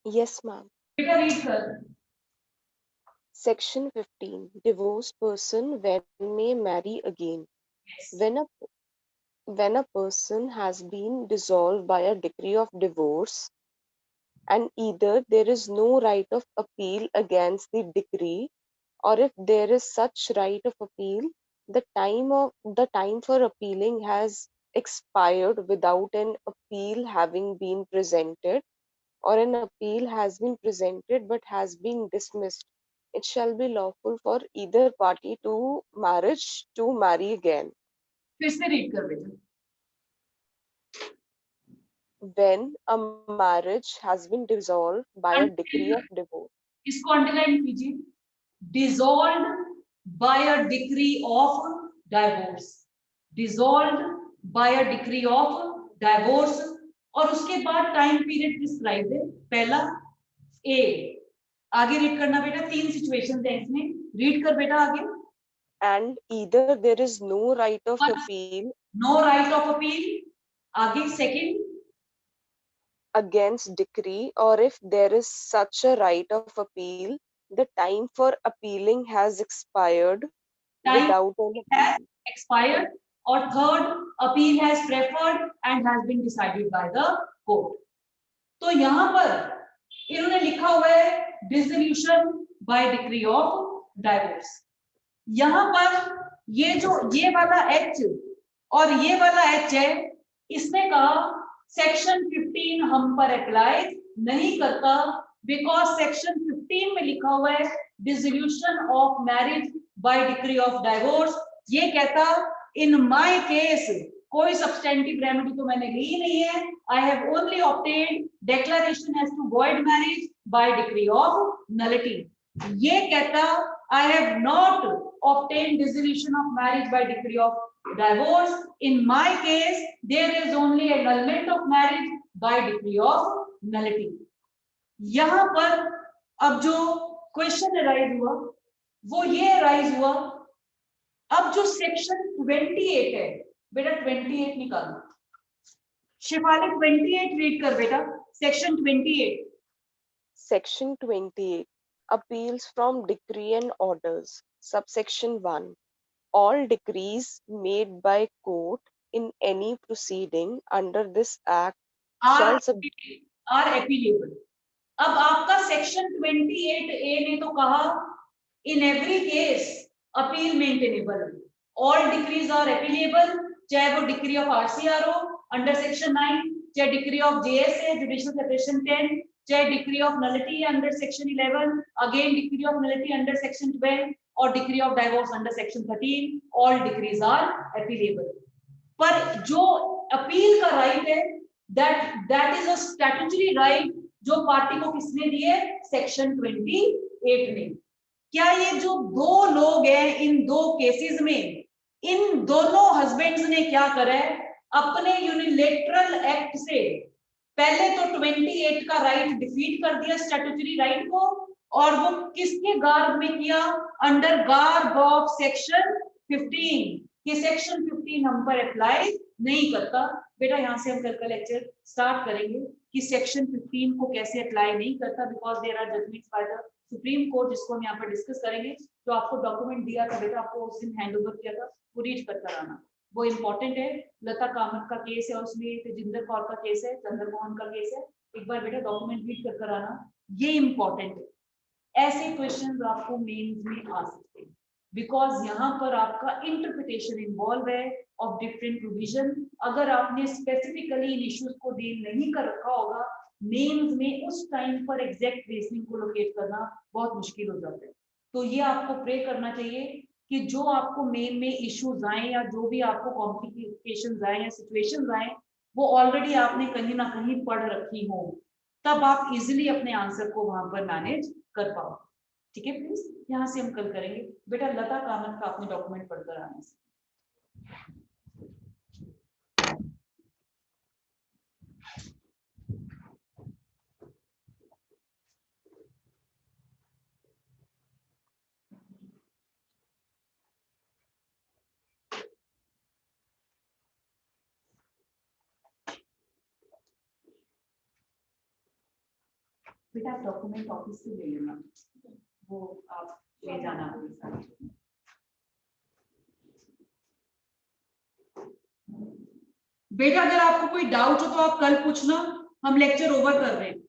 Yes, ma'am. बेटा रीड कर। Section 15. Divorced person when may marry again. When a person has been dissolved by a decree of divorce, and either there is no right of appeal against the decree, or if there is such right of appeal, the time for appealing has expired without an appeal having been presented, or an appeal has been presented but has been dismissed, it shall be lawful for either party to marriage to marry again. फिर से रीड कर बेटा। When a marriage has been dissolved by a decree of divorce. इसको अंडरलाइन कीजिए, dissolved by a decree of divorce, dissolved by a decree of divorce, और उसके बाद टाइम पीरियड प्रिस्क्राइब है। पहला ए, आगे रीड करना बेटा, 3 सिचुएशन है इसमें, रीड कर बेटा आगे। And either there is no right of appeal, no right of appeal, आगे second, against decree, or if there is such a right of appeal, the time for appealing has expired without an has appeal. expired, और third appeal has preferred and has been decided by the court। तो यहाँ पर इन्होंने लिखा हुआ है dissolution by decree of divorce. यहाँ पर ये वाला एच और ये वाला एच है, इसने कहा सेक्शन 15 हम पर अप्लाई नहीं करता, बिकॉज सेक्शन 15 में लिखा हुआ है dissolution of marriage by decree of divorce. ये कहता इन माय केस कोई सब्सटेंटिव रेमेडी तो मैंने ली नहीं है, I have only obtained declaration as to void marriage by decree of nullity. ये कहता I have not obtained dissolution of marriage by decree of divorce. In my case there is only annulment of marriage by decree of nullity। यहाँ पर अब जो क्वेश्चन अराइज हुआ वो ये अराइज हुआ, अब जो सेक्शन 28 है बेटा, 28 निकालना। शिफाली 28 रीड कर बेटा। Section 28. Section 28. Appeals from decree and orders. Subsection 1. All decrees made by court in any proceeding under this act shall are appealable. अब आपका सेक्शन 28A ने तो कहा in every case appeal maintainable, all decrees are appealable, चाहे वो डिक्री ऑफ आरसीआर हो अंडर सेक्शन 9, चाहे decree of JSA judicial separation 10, चाहे decree of nullity under section 11, again decree of nullity under section 12 और decree of divorce under section 13, all decrees are appealable. पर जो अपील का राइट है that is a statutory right जो पार्टी को किसने दिए? सेक्शन 28 ने. क्या ये जो दो लोग हैं इन दो केसेस में, इन दोनों हस्बैंड्स ने क्या करा है? अपने यूनिलेटरल एक्ट से पहले तो 28 का राइट डिफीट कर दिया, स्टैट्यूटरी राइट को, और वो किसके गार्ब में किया? अंडर गार्ब ऑफ सेक्शन 15 कि सेक्शन 15 हम पर अप्लाई नहीं करता. बेटा यहाँ से हम कल का लेक्चर स्टार्ट करेंगे कि सेक्शन 15 को कैसे अप्लाई नहीं करता, because there are judgments by the Supreme Court, जिसको हम यहाँ पर डिस्कस करेंगे. तो आपको डॉक्यूमेंट दिया था बेटा, आपको उस दिन हैंड ओवर किया था, वो रीड करता रहना, वो इंपॉर्टेंट है. लता कामत का केस है, उसमें तेजिंदर कौर का केस है, चंद्रमोहन का केस है. एक बार बेटा डॉक्यूमेंट रीड कर आना, ये इंपॉर्टेंट है. ऐसे क्वेश्चन आपको मेंस में आ सकते हैं बिकॉज यहाँ पर आपका इंटरप्रिटेशन इन्वॉल्व है ऑफ डिफरेंट प्रोविजन. अगर आपने स्पेसिफिकली इन इश्यूज को डील नहीं कर रखा होगा मेंस में, उस टाइम पर एग्जैक्ट रीजनिंग को लोकेट करना बहुत मुश्किल हो जाता है. तो ये आपको प्रे करना चाहिए कि जो आपको मेन में इश्यूज आए या जो भी आपको कॉम्प्लिकेशंस आए या सिचुएशंस आए, वो ऑलरेडी आपने कहीं ना कहीं पढ़ रखी हो, तब आप इजिली अपने आंसर को वहां पर मैनेज कर पाओ. ठीक है प्लीज, यहाँ से हम कल करेंगे. बेटा लता कामत का अपने डॉक्यूमेंट पढ़कर आने से. बेटा आप डॉक्यूमेंट ऑफिस से ले लेना, वो आप ले जाना अपने साथ. बेटा अगर आपको कोई डाउट हो तो आप कल पूछना, हम लेक्चर ओवर कर रहे हैं.